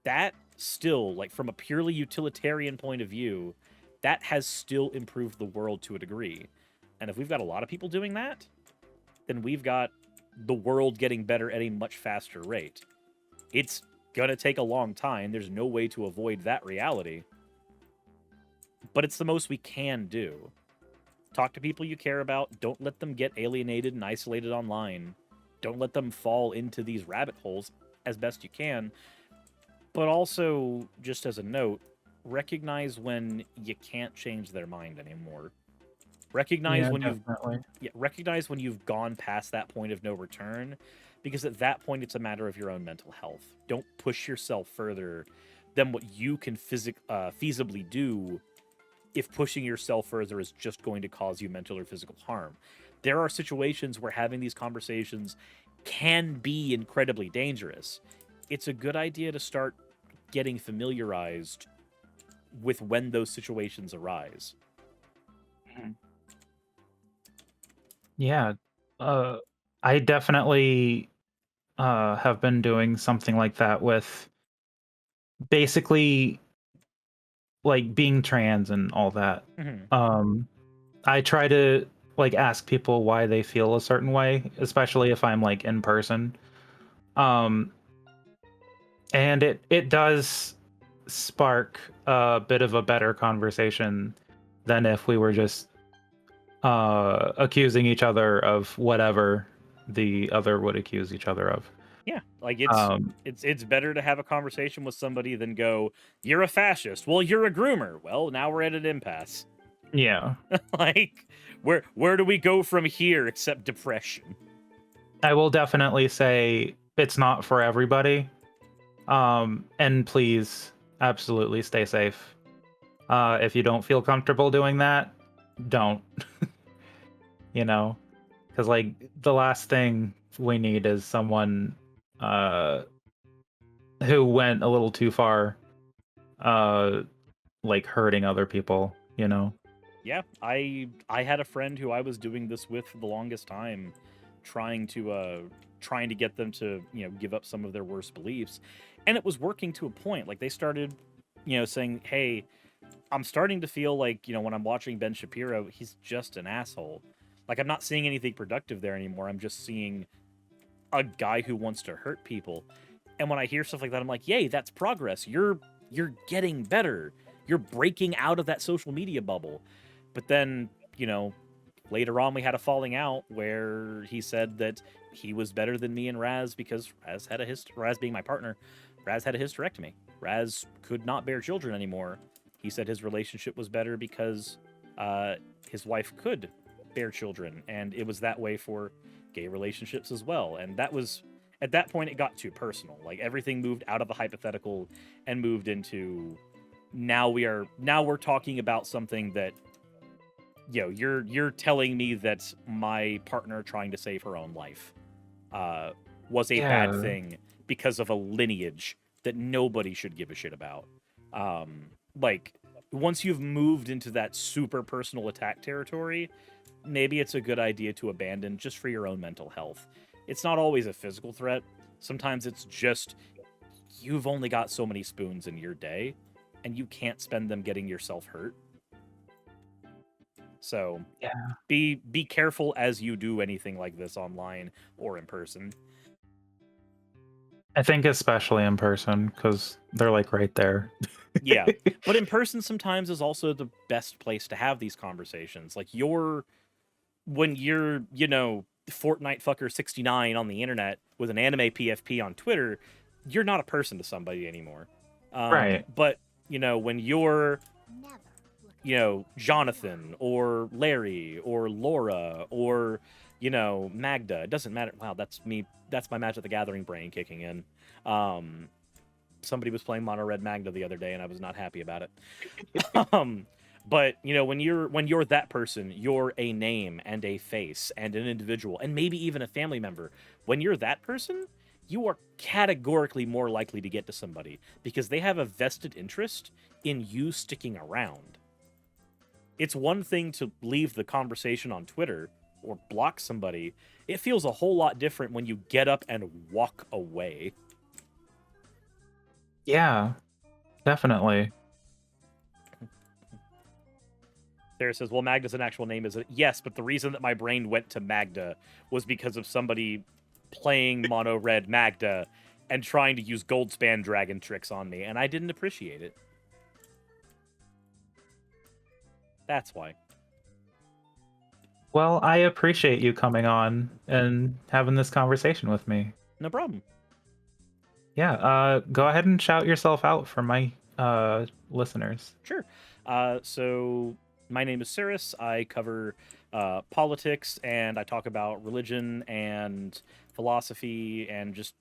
that still, like, from a purely utilitarian point of view, that has still improved the world to a degree. And if we've got a lot of people doing that, then we've got the world getting better at a much faster rate. It's gonna take a long time. There's no way to avoid that reality. But it's the most we can do. Talk to people you care about. Don't let them get alienated and isolated online. Don't let them fall into these rabbit holes. as best you can. But also, just as a note, recognize when you can't change their mind anymore. Recognize Yeah, when definitely. recognize when you've gone past that point of no return, because at that point it's a matter of your own mental health. Don't push yourself further than what you can feasibly do if pushing yourself further is just going to cause you mental or physical harm. There are situations where having these conversations can be incredibly dangerous. It's a good idea to start getting familiarized with when those situations arise. Mhm. Yeah. Uh, I definitely have been doing something like that with basically like being trans and all that. Mhm. Um, I try to like ask people why they feel a certain way, especially if I'm like in person. Um, and it does spark a bit of a better conversation than if we were just accusing each other of whatever the other would accuse each other of. Yeah, like Um, it's better to have a conversation with somebody than go, "You're a fascist." Well, you're a groomer. Well, now we're at an impasse. yeah, Like, where do we go from here except depression? I will definitely say it's not for everybody. And please, absolutely stay safe. If you don't feel comfortable doing that, don't. You know, because like the last thing we need is someone uh who went a little too far, uh like hurting other people, you know. Yeah, I had a friend who I was doing this with for the longest time, trying to get them to, give up some of their worst beliefs. And it was working to a point. Like they started, saying, "Hey, I'm starting to feel like, when I'm watching Ben Shapiro, he's just an asshole. Like I'm not seeing anything productive there anymore. I'm just seeing a guy who wants to hurt people." And when I hear stuff like that, I'm like, "Yay, that's progress. You're getting better. You're breaking out of that social media bubble." But then, later on we had a falling out where he said that he was better than me and Raz because Raz being my partner, Raz had a hysterectomy. Raz could not bear children anymore. He said his relationship was better because uh, his wife could bear children, and it was that way for gay relationships as well. And that was at that point it got too personal. Like everything moved out of the hypothetical and moved into now we're talking about something that you're telling me that my partner trying to save her own life uh, was a bad Yeah. thing because of a lineage that nobody should give a shit about. Like once you've moved into that super personal attack territory, maybe it's a good idea to abandon just for your own mental health. It's not always a physical threat. Sometimes it's just you've only got so many spoons in your day and you can't spend them getting yourself hurt. So Yeah. be careful as you do anything like this online or in person. I think especially in person because they're like right there. Yeah. But in person sometimes is also the best place to have these conversations. Like when you're, Fortnite fucker 69 on the internet with an anime PFP on Twitter, you're not a person to somebody anymore. Right. But, when you're Jonathan or Larry or Laura or, Magda. It doesn't matter. Wow, that's me. That's my Magic the Gathering brain kicking in. Um, Somebody was playing Mono Red Magda the other day, and I was not happy about it. um, but when you're that person, you're a name and a face and an individual, and maybe even a family member. When you're that person, you are categorically more likely to get to somebody because they have a vested interest in you sticking around. It's one thing to leave the conversation on Twitter or block somebody. It feels a whole lot different when you get up and walk away. Yeah, definitely. Sarah says, "Well, Magda's an actual name, is it?" Yes, but the reason that my brain went to Magda was because of somebody playing Mono Red Magda and trying to use Goldspan Dragon tricks on me, and I didn't appreciate it. That's why. Well, I appreciate you coming on and having this conversation with me. No problem. Yeah, go ahead and shout yourself out for my listeners. Sure. So my name is Suris. I cover politics, and I talk about religion and philosophy and just,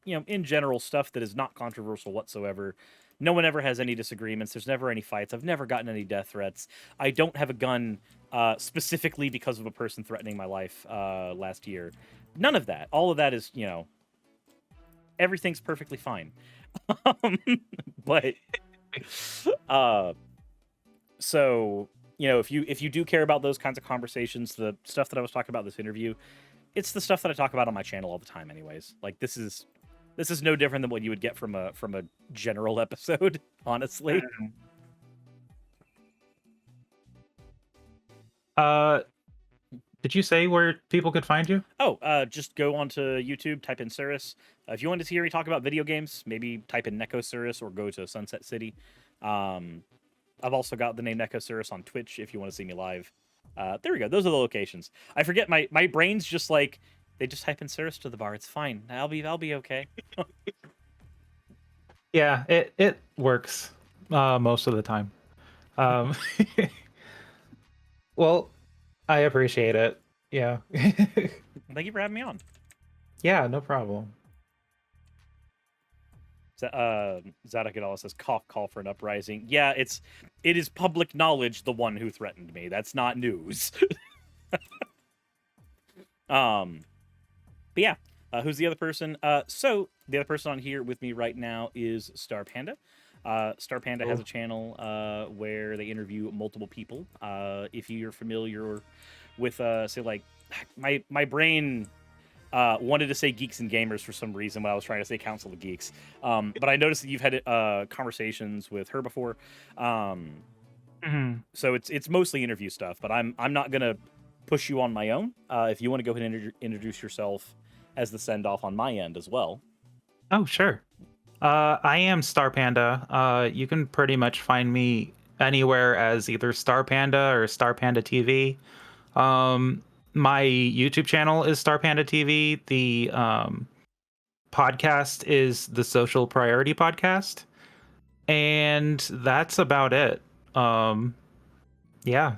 in general stuff that is not controversial whatsoever. No one ever has any disagreements. There's never any fights. I've never gotten any death threats. I don't have a gun specifically because of a person threatening my life last year. None of that. All of that is, everything's perfectly fine. Um, but uh, so if you do care about those kinds of conversations, the stuff that I was talking about in this interview, it's the stuff that I talk about on my channel all the time anyways. Like this is no different than what you would get from a general episode, honestly. Uh, did you say where people could find you? Just go onto YouTube, type in Suris. If you want to hear me talk about video games, maybe type in Neko Suris or go to Sunset City. I've also got the name Neko Suris on Twitch if you want to see me live. There we go. Those are the locations. I forget my brain's just like they just type in Suris to the bar. It's fine. I'll be okay. Yeah, it works most of the time. Um, well, I appreciate it. Yeah. Thank you for having me on. Yeah, no problem. Zadakadala says, "Cough, call for an uprising." Yeah, it is public knowledge the one who threatened me. That's not news. But yeah, who's the other person? So the other person on here with me right now is Star Panda. Star Panda has a channel where they interview multiple people. If you're familiar with, say, like my brain wanted to say geeks and gamers for some reason when I was trying to say Council of Geeks. But I noticed that you've had conversations with her before. So it's mostly interview stuff, but I'm not gonna push you on my own. If you want to go ahead and introduce yourself as the send off on my end as well. Oh, sure. I am Star Panda. You can pretty much find me anywhere as either Star Panda or Star Panda TV. My YouTube channel is Star Panda TV. The podcast is the Social Priority Podcast, and that's about it. Yeah,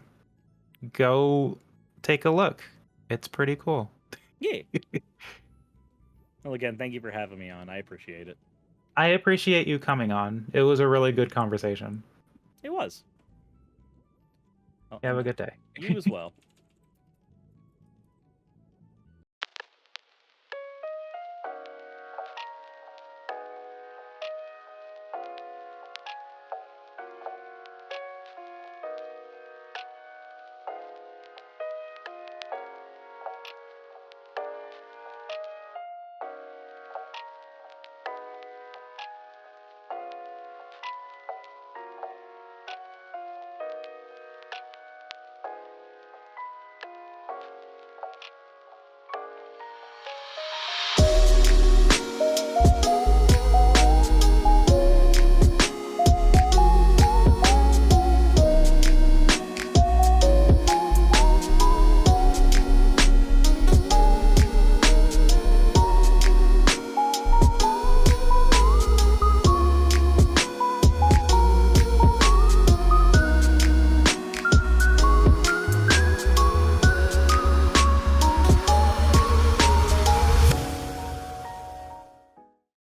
go take a look. It's pretty cool. Yeah. Well, again, thank you for having me on. I appreciate it. I appreciate you coming on. It was a really good conversation. It was. Well, Have a good day. You as well.